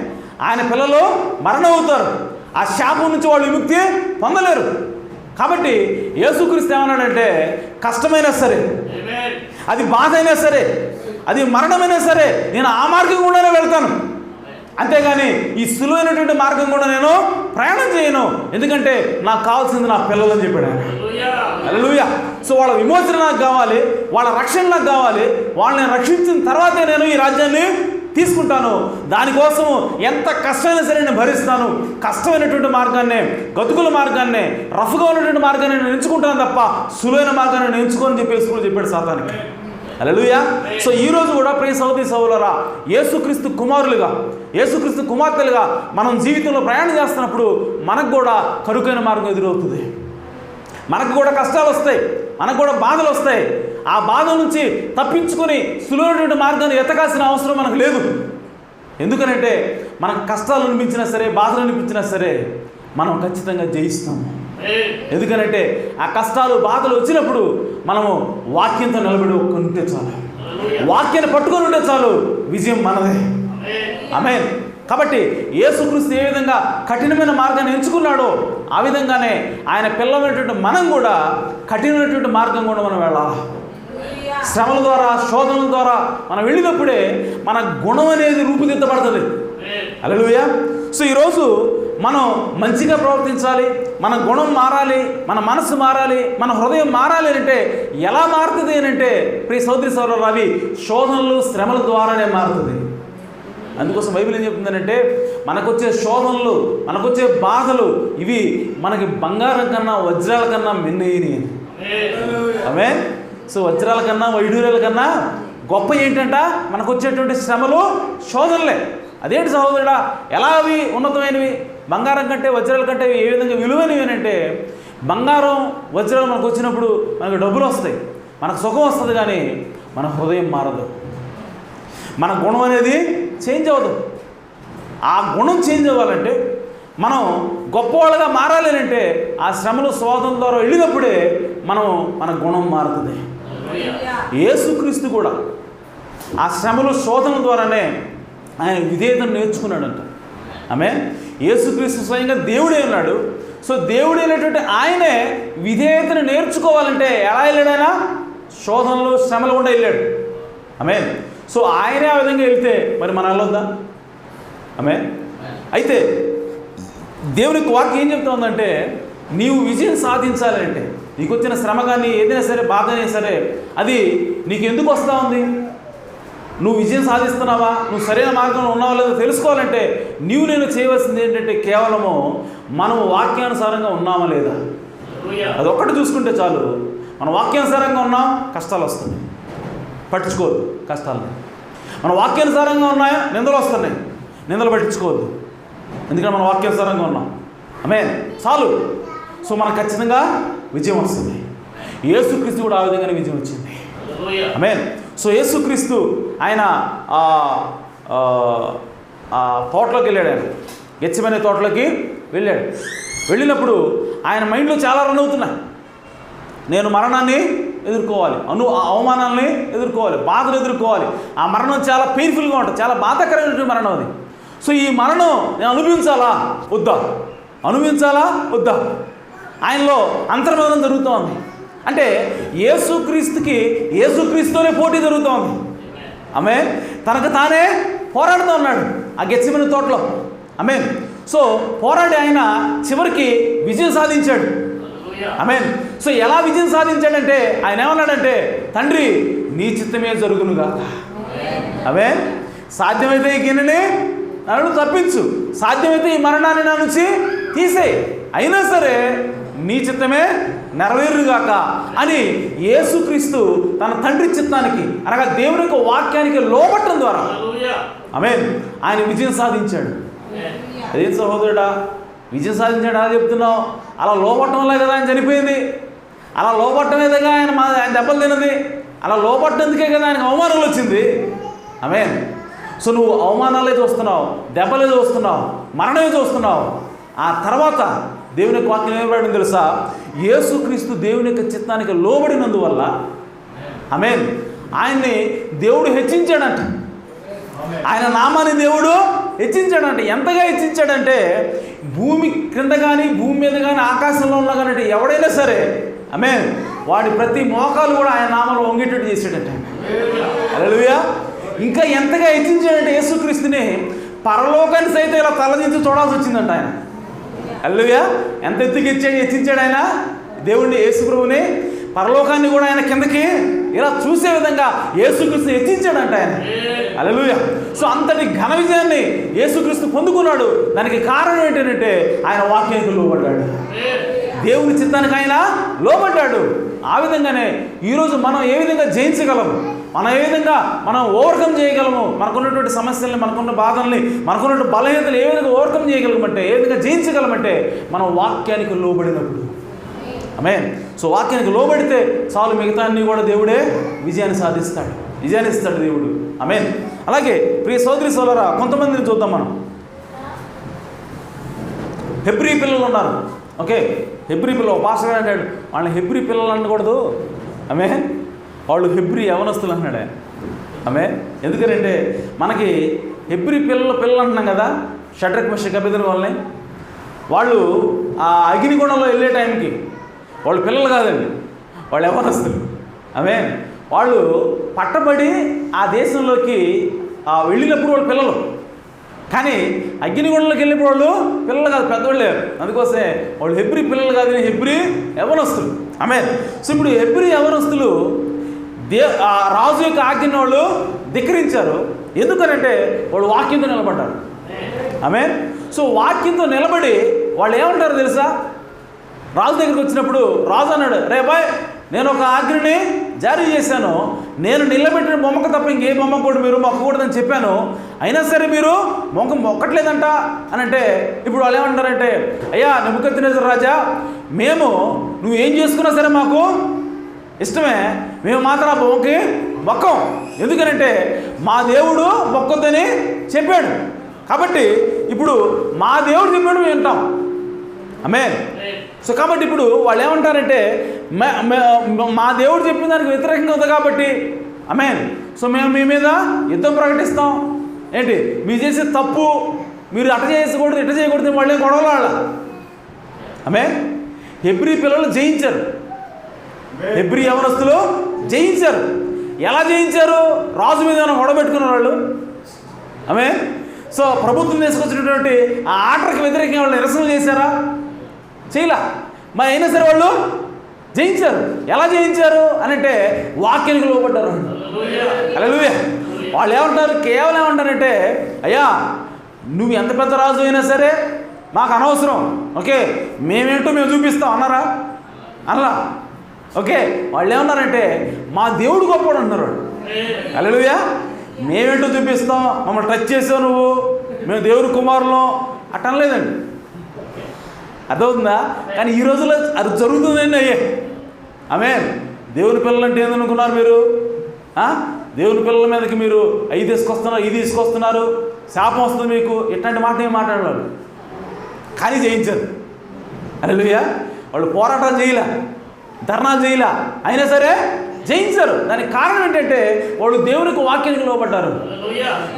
ఆయన పిల్లలు మరణం అవుతారు, ఆ శాపం నుంచి వాళ్ళు విముక్తి పొందలేరు. కాబట్టి యేసుక్రీస్తు ఏమన్నాడంటే, కష్టమైనా సరే, అది బాధ అయినా సరే, అది మరణమైనా సరే, నేను ఆ మార్గం గుండానే వెళ్తాను, అంతేగాని ఈ సులువైనటువంటి మార్గం కూడా నేను ప్రయాణం చేయను, ఎందుకంటే నాకు కావాల్సింది నా పిల్లలు అని చెప్పాడు ఆయన. హల్లెలూయా. సో వాళ్ళ విమోచన నాకు కావాలి, వాళ్ళ రక్షణ నాకు కావాలి, వాళ్ళని రక్షించిన తర్వాతే నేను ఈ రాజ్యాన్ని తీసుకుంటాను. దానికోసం ఎంత కష్టమైనా సరే నేను భరిస్తాను. కష్టమైనటువంటి మార్గాన్నే, గతుకుల మార్గాన్నే, రఫ్గా ఉన్నటువంటి మార్గాన్ని నేను ఎంచుకుంటాను తప్ప సులువైన మార్గాన్ని నేను ఎంచుకోని చెప్పేసి చెప్పాడు సాతానికి. హల్లెలూయా. సో ఈరోజు కూడా ప్రియ సహోదరి సహోదరులారా, యేసుక్రీస్తు కుమారులుగా, యేసుక్రీస్తు కుమార్తెలుగా మనం జీవితంలో ప్రయాణం చేస్తున్నప్పుడు మనకు కూడా కరుకైన మార్గం ఎదురవుతుంది. మనకు కూడా కష్టాలు వస్తాయి, మనకు కూడా బాధలు వస్తాయి. ఆ బాధ నుంచి తప్పించుకొని సులువైనటువంటి మార్గాన్ని ఎతకాల్సిన అవసరం మనకు లేదు. ఎందుకనంటే మనకు కష్టాలు అనిపించినా సరే, బాధలు అనిపించినా సరే మనం ఖచ్చితంగా జయిస్తాము. ఎందుకనంటే ఆ కష్టాలు బాధలు వచ్చినప్పుడు మనము వాక్యంతో నిలబడి ఉంటే చాలు, వాక్యాన్ని పట్టుకొని ఉంటే చాలు, విజయం మనదే. ఆమేన్. కాబట్టి యేసుక్రీస్తు ఏ విధంగా కఠినమైన మార్గాన్ని ఎంచుకున్నాడో ఆ విధంగానే ఆయన పిల్లమైనటువంటి మనం కూడా కఠినమైనటువంటి మార్గం కూడా మనం వెళ్ళాలి. శ్రమల ద్వారా, శోధనల ద్వారా మనం వెళ్ళినప్పుడే మన గుణం అనేది రూపుదిద్దబడుతుంది. హల్లెలూయా. సో ఈరోజు మనం మంచిగా ప్రవర్తించాలి, మన గుణం మారాలి, మన మనసు మారాలి, మన హృదయం మారాలి అంటే ఎలా మారుతుంది అని అంటే ప్రియ సహోదరి సహోదరులు, అవి శోధనలు, శ్రమల ద్వారానే మారుతుంది. అందుకోసం బైబిల్ ఏం చెప్తుందంటే మనకొచ్చే శోధనలు, మనకొచ్చే బాధలు ఇవి మనకి బంగారం కన్నా వజ్రాల కన్నా మిన్నయ్యని. ఆమేన్. సో వజ్రాల కన్నా, వైడూర్యాల కన్నా గొప్ప ఏంటంట మనకు వచ్చేటువంటి శ్రమలు, శోధనలే. అదేంటి సహోదరుడా, ఎలా అవి ఉన్నతమైనవి? బంగారం కంటే, వజ్రాల కంటే ఏ విధంగా విలువైనవి అంటే, బంగారం, వజ్రాలు మనకు వచ్చినప్పుడు మనకు డబ్బులు వస్తాయి, మనకు సుఖం వస్తుంది, కానీ మన హృదయం మారదు, మన గుణం అనేది చేంజ్ అవ్వదు. ఆ గుణం చేంజ్ అవ్వాలంటే, మనం గొప్పవాళ్ళగా మారాలి అంటే ఆ శ్రమలు, శోధన ద్వారా వెళ్ళినప్పుడే మన గుణం మారుతుంది. యేసుక్రీస్తు కూడా ఆ శ్రమలు, శోధన ద్వారానే ఆయన విధేయతను నేర్చుకున్నాడంట. ఆమేన్. యేసుక్రీస్తు స్వయంగా దేవుడే ఉన్నాడు. సో దేవుడైనటువంటి ఆయనే విధేయతను నేర్చుకోవాలంటే ఎలా వెళ్ళాడు? ఆయన శోధనలు, శ్రమలు కూడా వెళ్ళాడు. ఆమేన్. సో ఆయనే ఆ విధంగా వెళ్తే మరి మనం వెళ్ళొద్దా? ఆమేన్. అయితే దేవునికి వాక్యం ఏం చెప్తా ఉందంటే, నీవు విజయం సాధించాలి అంటే, నీకు వచ్చిన శ్రమ కానీ ఏదైనా సరే, బాధ అయినా సరే, అది నీకు ఎందుకు వస్తూ ఉంది? నువ్వు విజయం సాధిస్తున్నావా, నువ్వు సరైన మార్గంలో ఉన్నావా లేదో తెలుసుకోవాలంటే నేను చేయవలసింది ఏంటంటే కేవలము మనం వాక్యానుసారంగా ఉన్నామా లేదా, అదొక్కటి చూసుకుంటే చాలు. మనం వాక్యానుసారంగా ఉన్నాం, కష్టాలు వస్తున్నాయి, పట్టించుకోవద్దు కష్టాలని. మన వాక్యానుసారంగా ఉన్నాయా, నిందలు వస్తున్నాయి, నిందలు పట్టించుకోవద్దు, ఎందుకంటే మనం వాక్యానుసారంగా ఉన్నాం. ఆమేన్. చాలు. సో మనకు ఖచ్చితంగా విజయం వస్తుంది. యేసుక్రీస్తు కూడా ఆ విధంగానే విజయం వచ్చింది. ఆమేన్. సో యేసుక్రీస్తు ఆయన తోటలోకి వెళ్ళాడు. ఆయన గెత్సెమనే తోటలోకి వెళ్ళాడు. వెళ్ళినప్పుడు ఆయన మైండ్లో చాలా రన్ అవుతున్నాయి. నేను మరణాన్ని ఎదుర్కోవాలి, అవమానాలని ఎదుర్కోవాలి, బాధలు ఎదుర్కోవాలి. ఆ మరణం చాలా పెయిన్ఫుల్గా ఉంటుంది, చాలా బాధాకరమైనటువంటి మరణం అది. సో ఈ మరణం నేను అనుభవించాలా వద్దా, అనుభవించాలా వద్దా? ఆయనలో అంతర్మదనం జరుగుతోంది. అంటే యేసుక్రీస్తుతోనే పోటీ జరుగుతోంది. ఆమె తనకు తానే పోరాడుతూ ఉన్నాడు ఆ గెత్సెమనే తోటలో. ఆమేన్. సో పోరాడి ఆయన చివరికి విజయం సాధించాడు. ఆమేన్. సో ఎలా విజయం సాధించాడంటే ఆయన ఏమన్నాడంటే, తండ్రి నీ చిత్తమే జరుగునుగా. ఆమేన్. సాధ్యమైతే ఈ గిన్నెని నన్ను తప్పించు, సాధ్యమైతే ఈ మరణాన్ని నా నుంచి తీసేయి, అయినా సరే నీ చిత్తమే నెరవేరుగాక అని యేసుక్రీస్తు తన తండ్రి చిత్తానికి, అనగా దేవుని యొక్క వాక్యానికి లోబట్టడం ద్వారా ఆమేన్ ఆయన విజయం సాధించాడు. అదేం సహోదరుడా, విజయం సాధించాడు అలా చెప్తున్నావు? అలా లోబట్టడం వల్లే కదా ఆయన చనిపోయింది, అలా లోబట్టమేదిగా ఆయన దెబ్బలు తిన్నది, అలా లోబట్టేందుకే కదా ఆయనకు అవమానాలు వచ్చింది. ఆమేన్. సో నువ్వు అవమానాలే చూస్తున్నావు, దెబ్బలే చూస్తున్నావు, మరణమే చూస్తున్నావు. ఆ తర్వాత దేవుని యొక్క వాక్యం ఏమబడింది తెలుసా? యేసుక్రీస్తు దేవుని యొక్క చిత్తానికి లోబడినందువల్ల ఆమేన్ ఆయన్ని దేవుడు హెచ్చించాడంట. ఆయన నామాన్ని దేవుడు హెచ్చించాడంట. ఎంతగా హెచ్చించాడంటే భూమి క్రింద కానీ, భూమి మీద కానీ, ఆకాశంలో ఉన్నా కానీ ఎవడైనా సరే ఆమేన్ వాడి ప్రతి మోకాలు కూడా ఆయన నామంలో వంగేటట్టు చేసాడంట. హల్లెలూయా. ఇంకా ఎంతగా హెచ్చించాడంటే యేసుక్రీస్తుని పరలోకాన్ని సైతం ఇలా తలదించి చూడాల్సి వచ్చిందంట ఆయన. హల్లెలూయా. ఎంత ఎత్తుకి హెచ్చించాడు ఆయన దేవుడిని, యేసుప్రభుని. పరలోకాన్ని కూడా ఆయన కిందకి ఇలా చూసే విధంగా యేసుక్రీస్తు హెచ్చించాడంట ఆయన. హల్లెలూయా. సో అంతటి ఘన విజయాన్ని యేసుక్రీస్తు పొందుకున్నాడు. దానికి కారణం ఏంటంటే ఆయన వాక్యానికి లోబడ్డాడు, దేవుని చిత్తానికి ఆయన లోబడ్డాడు. ఆ విధంగానే ఈరోజు మనం ఏ విధంగా జయించగలం, మనం ఏ విధంగా మనం ఓవర్కమ్ చేయగలము, మనకున్నటువంటి సమస్యల్ని, మనకున్న బాధల్ని, మనకున్నటువంటి బలహీనతలు ఏ విధంగా ఓవర్కమ్ చేయగలమంటే, ఏ విధంగా జయించగలమంటే మనం వాక్యానికి లోబడినప్పుడు. ఆమేన్. సో వాక్యానికి లోబడితే చాలు, మిగతా అన్నీ కూడా దేవుడే విజయాన్ని సాధిస్తాడు, విజయాన్ని ఇస్తాడు దేవుడు. ఆమేన్. అలాగే ప్రియ సోదరి సోదరా, కొంతమందిని చూద్దాం మనం. హెబ్రీ పిల్లలు ఉన్నారు. ఓకే, హెబ్రీ పిల్లలు. ఒక పాస్టర్ గారు అన్నాడు, వాళ్ళని హెబ్రీ పిల్లలు అనకూడదు, ఆమేన్, వాళ్ళు హెబ్రీ యవనస్తులు అన్నాడు. ఆమేన్. ఎందుకంటే మనకి హెబ్రీ పిల్లలు అంటున్నాం కదా, షడ్రక్ మెషక్ అబేద్నెగో వాళ్ళని. వాళ్ళు ఆ అగ్నిగుండంలో వెళ్ళే టైంకి వాళ్ళు పిల్లలు కాదండి, వాళ్ళు యవనస్తులు. ఆమేన్. వాళ్ళు పట్టబడి ఆ దేశంలోకి వెళ్ళినప్పుడు వాళ్ళు పిల్లలు, కానీ అగ్నిగుండంలోకి వెళ్ళినప్పుడు వాళ్ళు పిల్లలు కాదు, పెద్దవాళ్ళు లేరు. అందుకోసమే వాళ్ళు హెబ్రీ పిల్లలు కాదు, హెబ్రీ యవనస్తులు. ఆమేన్. సో ఇప్పుడు హెబ్రీ యవనస్తులు రాజు యొక్క ఆజ్ఞను వాళ్ళు ధిక్కరించారు. ఎందుకనంటే వాళ్ళు వాక్యంతో నిలబడ్డారు. ఆమేన్. సో వాక్యంతో నిలబడి వాళ్ళు ఏమంటారు తెలుసా, రాజు దగ్గరికి వచ్చినప్పుడు రాజు అన్నాడు, రే బాయ్, నేను ఒక ఆజ్ఞని జారీ చేశాను, నేను నిలబెట్టిన బొమ్మకు తప్ప ఇంకే బొమ్మ కూడా మీరు మొక్కకూడదని చెప్పాను, అయినా సరే మీరు మొక్కట్లేదంట అని అంటే, ఇప్పుడు వాళ్ళు ఏమంటారంటే, అయ్యా నెబుకద్నెజర్ రాజా, మేము నువ్వు ఏం చేసుకున్నా సరే మాకు ఇష్టమే, మేము మాత్రం ఆ బొమ్మకి మొక్కం. ఎందుకనంటే మా దేవుడు మొక్కొద్దని చెప్పాడు, కాబట్టి ఇప్పుడు మా దేవుడు చెప్పాడు మేము వింటాం. ఆమేన్. సో కాబట్టి ఇప్పుడు వాళ్ళు ఏమంటారంటే, మా దేవుడు చెప్పిన దానికి వ్యతిరేకంగా ఉంది కాబట్టి, ఆమేన్, సో మేము మీ మీద యుద్ధం ప్రకటిస్తాం. ఏంటి మీరు చేసే తప్పు, మీరు అట చేయకూడదు ఇట చేయకూడదు, వాళ్ళే గొడవలు వాళ్ళ. ఆమేన్. హెబ్రీ పిల్లలు జయించారు, హెబ్రీ యవనస్తులు జయించారు. ఎలా జయించారు? రాజు మీద గొడవ పెట్టుకున్నారు వాళ్ళు. ఆమేన్. సో ప్రభుత్వం తీసుకొచ్చినటువంటి ఆ ఆర్డర్కి వ్యతిరేకంగా వాళ్ళు నిరసన చేశారా? చేయలా. మరి అయినా సరే వాళ్ళు జయించారు. ఎలా జయించారు అని అంటే వాక్యానికి లోబడ్డారు. హల్లెలూయా. వాళ్ళు ఏమంటారు, కేవలం ఏమంటారంటే, అయ్యా నువ్వు ఎంత పెద్ద రాజు అయినా సరే మాకు అనవసరం, ఓకే, మేమేంటో మేము చూపిస్తాం అన్నారా? అలా. ఓకే, వాళ్ళు ఏమన్నారంటే మా దేవుడు గొప్పవాడు అంటున్నారు వాళ్ళు. హల్లెలూయా. మేమేంటో చూపిస్తాం, మమ్మల్ని టచ్ చేసావు నువ్వు, మేము దేవుడి కుమారులం అట్ట అనలేదండి. అర్థమవుతుందా? కానీ ఈ రోజుల్లో అది జరుగుతుందండి. అయ్యే ఆమేన్. దేవుని పిల్లలంటే ఏందనుకున్నారు మీరు? దేవుని పిల్లల మీదకి మీరు అవి తీసుకొస్తున్నారు, ఇది తీసుకొస్తున్నారు, శాపం వస్తుంది మీకు, ఇట్లాంటి మాట ఏం మాట్లాడారు. కానీ జయించారు. హల్లెలూయా. వాళ్ళు పోరాటం చేయలే, ధర్నాలు చేయలే, అయినా సరే జయించారు. దానికి కారణం ఏంటంటే వాళ్ళు దేవునికి వాక్యానికి లోబడ్డారు.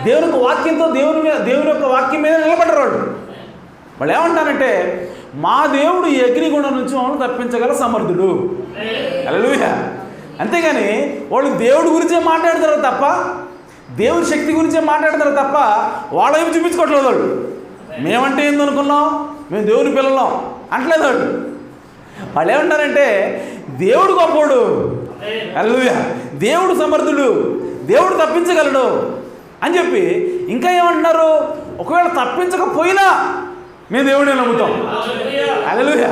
దేవునికి వాక్యంతో దేవుని యొక్క వాక్యం మీద నిలబడ్డారు. వాళ్ళు ఏమంటారంటే, మా దేవుడు ఈ అగ్నిగుండం నుంచి మమ్మల్ని తప్పించగల సమర్థుడు. హల్లెలూయా. అంతేగాని వాళ్ళు దేవుడి గురించే మాట్లాడతారు తప్ప, దేవుడి శక్తి గురించే మాట్లాడతారు తప్ప వాళ్ళ ఏమి చూపించుకోవట్లేదు. వాళ్ళు మేమంటే ఏందనుకున్నాం, మేము దేవుని పిల్లలం అంటలేదు వాళ్ళు. వాళ్ళు ఏమంటారంటే దేవుడు గొప్పవాడు, హల్లెలూయా, దేవుడు సమర్థుడు, దేవుడు తప్పించగలడు అని చెప్పి ఇంకా ఏమంటున్నారు, ఒకవేళ తప్పించకపోయినా మేము దేవుడిని నమ్ముతాం. హల్లెలూయా.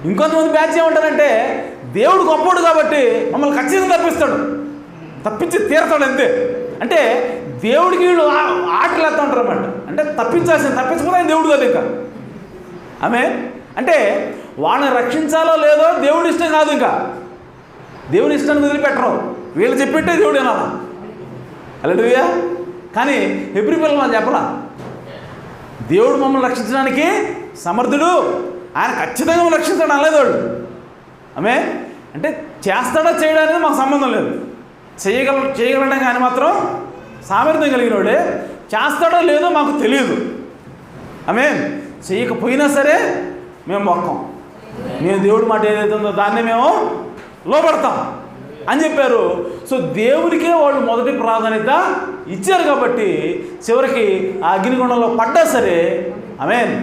ఇంకొంతమంది బ్యాచ్ ఏమంటారంటే దేవుడు గొప్పవాడు కాబట్టి మమ్మల్ని ఖచ్చితంగా తప్పిస్తాడు, తప్పించి తీరతాడు అంతే. అంటే దేవుడికి వీళ్ళు ఆటలు వేస్తూ ఉంటారు అన్నమాట. అంటే తప్పించకపోతే ఆయన దేవుడు కాదు ఇంకా. ఆమేన్. అంటే వాళ్ళని రక్షించాలో లేదో దేవుడి ఇష్టం కాదు, ఇంకా దేవుని ఇష్టాన్ని వదిలిపెట్టరు, వీళ్ళు చెప్పిట్టే దేవుడు వినాలా. హల్లెలూయా. కానీ హెబ్రీ పిల్లలు మనం చెప్పలా, దేవుడు మమ్మల్ని రక్షించడానికి సమర్థుడు, ఆయన ఖచ్చితంగా మమ్మల్ని రక్షిస్తాడు అనలేదు వాళ్ళు. ఆమేన్. అంటే చేస్తాడో చేయడం అనేది మాకు సంబంధం లేదు, చేయగలడానికి ఆయన మాత్రం సామర్థ్యం కలిగినోడే, చేస్తాడో లేదో మాకు తెలియదు. ఆమేన్. చేయకపోయినా సరే మేము మొక్కం, మేము దేవుడి మాట ఏదైతే ఉందో దాన్నే మేము లోపడతాం అని చెప్పారు. సో దేవుడికే వాళ్ళు మొదటి ప్రాధాన్యత ఇచ్చారు కాబట్టి చివరికి ఆ అగ్నిగుండంలో పడ్డా సరే, ఆమేన్,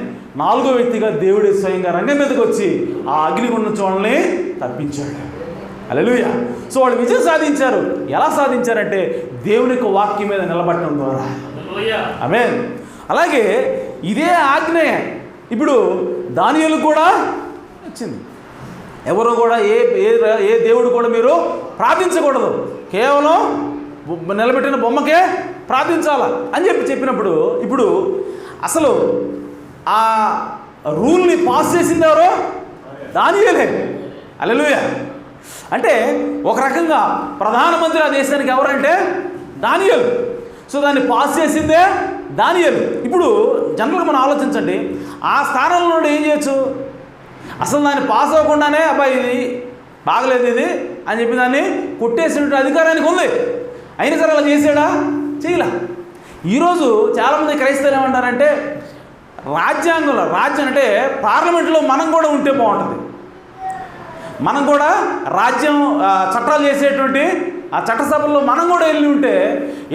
నాలుగో వ్యక్తిగా దేవుడే స్వయంగా రంగం మీదకి వచ్చి ఆ అగ్నిగుండం వాళ్ళని తప్పించాడు. హల్లెలూయా. సో వాళ్ళు విజయం సాధించారు. ఎలా సాధించారంటే దేవుని యొక్క వాక్యం మీద నిలబడటం ద్వారా. ఆమేన్. అలాగే ఇదే ఆజ్ఞ ఇప్పుడు దానియేలు కూడా వచ్చింది. ఎవరు కూడా ఏ దేవుడు కూడా మీరు ప్రార్థించకూడదు, కేవలం నిలబెట్టిన బొమ్మకే ప్రార్థించాలా అని చెప్పినప్పుడు ఇప్పుడు అసలు ఆ రూల్ని పాస్ చేసింది ఎవరో దానియేలే. హల్లెలూయా. అంటే ఒక రకంగా ప్రధానమంత్రి ఆ దేశానికి ఎవరంటే దానియేలు. సో దాన్ని పాస్ చేసిందే దానియేలు. ఇప్పుడు జనరల్గా మనం ఆలోచించండి, ఆ స్థానంలో ఏం చేయొచ్చు? అసలు దాన్ని పాస్ అవ్వకుండానే అబ్బాయి ఇది బాగలేదు ఇది అని చెప్పి దాన్ని కొట్టేసినట్టు అధికారానికి ఉంది. అయినా సరే అలా చేసాడా? చేయలే. ఈరోజు చాలామంది క్రైస్తవులు ఏమంటారంటే రాజ్యాంగంలో, రాజ్యం అంటే పార్లమెంట్లో మనం కూడా ఉంటే బాగుంటుంది, మనం కూడా రాజ్యం చట్టాలు చేసేటువంటి ఆ చట్టసభల్లో మనం కూడా వెళ్ళి ఉంటే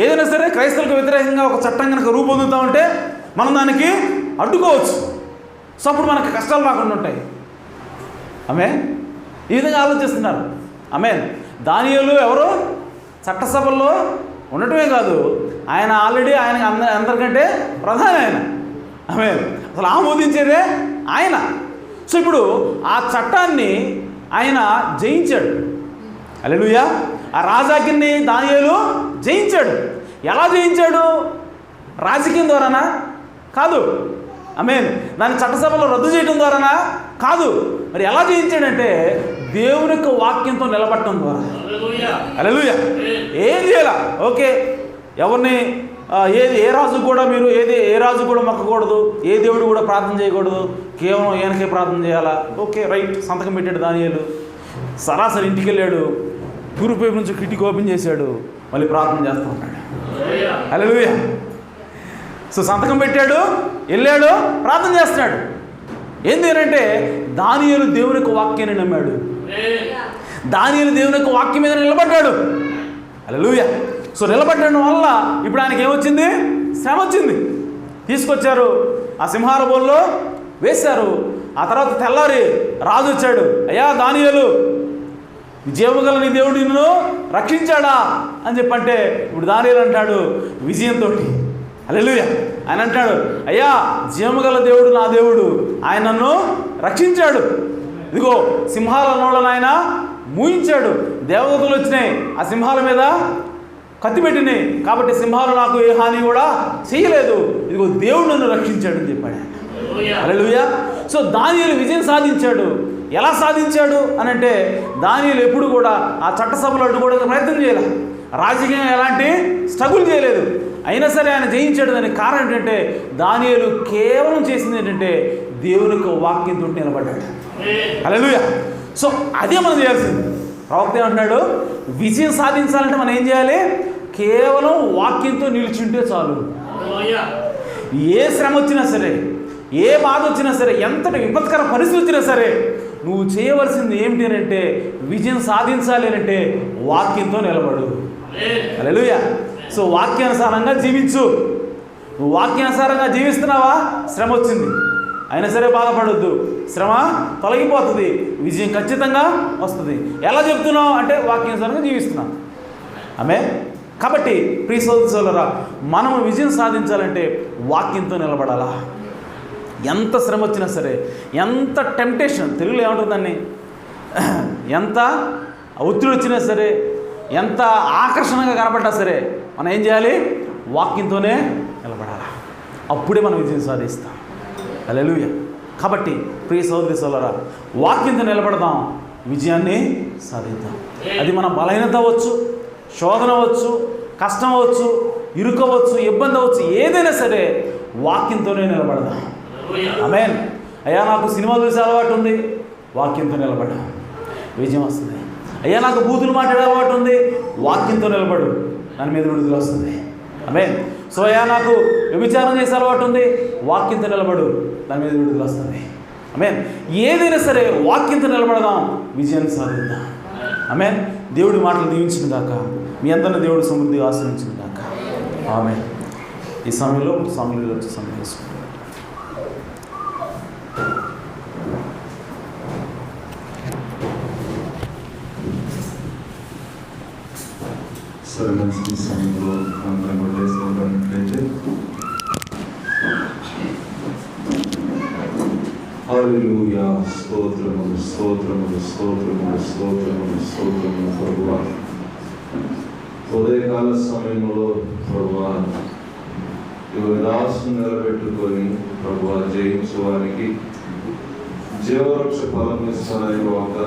ఏదైనా సరే క్రైస్తవులకు వ్యతిరేకంగా ఒక చట్టం కనుక రూపొందుతూ ఉంటే మనం దానికి అడ్డుకోవచ్చు. సో అప్పుడు మనకు కష్టాలు రాకుండా ఉంటాయి. ఆమె ఈ విధంగా ఆలోచిస్తున్నారు. ఆమె దానియేలు ఎవరు? చట్టసభల్లో ఉండటమే కాదు, ఆయన ఆల్రెడీ ఆయన అందరికంటే ప్రధాని ఆయన. ఆమె అసలు ఆమోదించేదే ఆయన. సో ఇప్పుడు ఆ చట్టాన్ని ఆయన జయించాడు. హల్లెలూయా. ఆ రాజాజ్ఞని దానియేలు జయించాడు. ఎలా జయించాడు? రాజకీయం ద్వారానా? కాదు. ఆమేన్. దాన్ని చట్టసభలో రద్దు చేయడం ద్వారానా? కాదు. మరి ఎలా జయించాడంటే దేవుని యొక్క వాక్యంతో నిలబడటం ద్వారా. హల్లెలూయా. ఏం చేయాల? ఓకే, ఎవరిని ఏ రాజు కూడా మీరు ఏ రాజు కూడా మొక్కకూడదు, ఏ దేవుడు కూడా ప్రార్థన చేయకూడదు, కేవలం ఈయనకే ప్రార్థన చేయాలా? Okay, right. సంతకం పెట్టాడు దానియేలు. సరాసరి ఇంటికి వెళ్ళాడు, తూర్పు వైపు నుంచి కిటికీ ఓపెన్ చేశాడు, మళ్ళీ ప్రార్థన చేస్తూ ఉంటాడు. హల్లెలూయా. సో సంతకం పెట్టాడు, వెళ్ళాడు, ప్రార్థన చేస్తున్నాడు. ఏంది అంటే దానియేలు దేవుని యొక్క వాక్యాన్ని నమ్మాడు. దానియేలు దేవుని యొక్క వాక్యం మీద నిలబడ్డాడు. హల్లెలూయా. సో నిలబడడం వల్ల ఇప్పుడు ఆయనకి ఏమొచ్చింది? శ్రమ వచ్చింది. తీసుకొచ్చారు, ఆ సింహాల బోన్లో వేశారు. ఆ తర్వాత తెల్లారి రాజు వచ్చాడు. అయ్యా దానియేలు, జీవగల నీ దేవుడు నిన్ను రక్షించాడా అని చెప్పంటే ఇప్పుడు దానియేలు అంటాడు విజయంతో, హల్లెలూయా. ఆయన అంటాడు, అయ్యా జీవగల దేవుడు నా దేవుడు, ఆయన నన్ను రక్షించాడు. ఇదిగో సింహాల నోళ్ళను ఆయన మూయించాడు. దేవదూతలు వచ్చినాయి, ఆ సింహాల మీద కత్తి పెట్టినాయి, కాబట్టి సింహాలు నాకు ఏ హాని కూడా చేయలేదు. ఇదిగో దేవుడు నన్ను రక్షించాడు అని చెప్పాడు. హల్లెలూయా. సో దానియేలు విజయం సాధించాడు. ఎలా సాధించాడు అని అంటే దానియేలు ఎప్పుడు కూడా ఆ చట్టసభలో అడ్డుకోవడానికి ప్రయత్నం చేయలేదు, రాజకీయంగా ఎలాంటి స్ట్రగుల్ చేయలేదు. అయినా సరే ఆయన జయించాడు. దానికి కారణం ఏంటంటే దానియేలు కేవలం చేసింది ఏంటంటే దేవుని యొక్క వాక్యంతో నిలబడ్డాడు. హల్లెలూయా. సో అదే మనం చేయాల్సింది. ప్రవక్త ఏమంటున్నాడు? విజయం సాధించాలంటే మనం ఏం చేయాలి? కేవలం వాక్యంతో నిలిచింటే చాలు. ఏ శ్రమ వచ్చినా సరే, ఏ బాధ వచ్చినా సరే, ఎంతటి విపత్కర పరిస్థితి వచ్చినా సరే, నువ్వు చేయవలసింది ఏమిటి అని అంటే విజయం సాధించాలి అంటే వాక్యంతో నిలబడు. హల్లెలూయా. సో వాక్యానుసారంగా జీవించు. నువ్వు వాక్యానుసారంగా జీవిస్తున్నావా? శ్రమ వచ్చింది, అయినా సరే బాధపడొద్దు, శ్రమ తొలగిపోతుంది, విజయం ఖచ్చితంగా వస్తుంది. ఎలా చెప్తున్నావు అంటే వాక్యానుసారంగా జీవిస్తున్నాం. ఆమె కాబట్టి ప్రియ సోదరులారా, మనం విజయం సాధించాలంటే వాక్యంతో నిలబడాలా. ఎంత శ్రమ వచ్చినా సరే, ఎంత టెంప్టేషన్, తెలుగులో ఏమంటుందని, ఎంత ఒత్తిడి వచ్చినా సరే, ఎంత ఆకర్షణగా కనపడ్డా సరే, మనం ఏం చేయాలి? వాక్యంతోనే నిలబడాలి. అప్పుడే మనం విజయం సాధిస్తాం. హల్లెలూయా. కాబట్టి ప్రియ సోదరి సోదరులారా, వాక్యంతో నిలబడదాం, విజయాన్ని సాధిద్దాం. అది మన బలహీనత అవ్వచ్చు, శోధన అవ్వచ్చు, కష్టం అవ్వచ్చు, ఇరుకవచ్చు, ఇబ్బంది అవ్వచ్చు, ఏదైనా సరే వాక్యంతోనే నిలబడదాం. ఆమేన్. అయ్యా నాకు సినిమా చూసే అలవాటు ఉంది, వాక్యంతో నిలబడ్డా, విజయం వస్తుంది. అయ్యా నాకు బూతులు మాట్లాడే అలవాటు ఉంది, వాక్యంతో నిలబడు, దాని మీద విడుదల వస్తుంది. ఆమేన్. సో అయ్యా నాకు వ్యభిచారం చేసే అలవాటు ఉంది, వాక్యంతో నిలబడు, దాని మీద విడుదల వస్తుంది. ఆమేన్. ఏదైనా సరే వాక్యంతో నిలబడదాం, విజయాన్ని సాధిద్దాం. ఆమేన్. దేవుడి మాటలు దీవించిన గాక, మీ అందరిని దేవుడు సమృద్ధిగా ఆశ్రయించిన గాక. ఆమేన్. ఈ సమయంలో సమయంలో వచ్చి సమయం తీసుకుంటాం. సరే, మంచి సమయంలో అందరం కూడా వేసుకుంటానట్లయితే హల్లెలూయా. స్తోత్రములు స్తోత్రములు స్తోత్రములు స్తోత్రములు స్తోత్రములు ప్రభువా. ఉదయకాల సమయంలో ప్రభువా దాసును నిలబెట్టుకొని ప్రభువా జయించు వారికి జీవవృక్ష ఫలం ఇస్తారని వాగ్దానం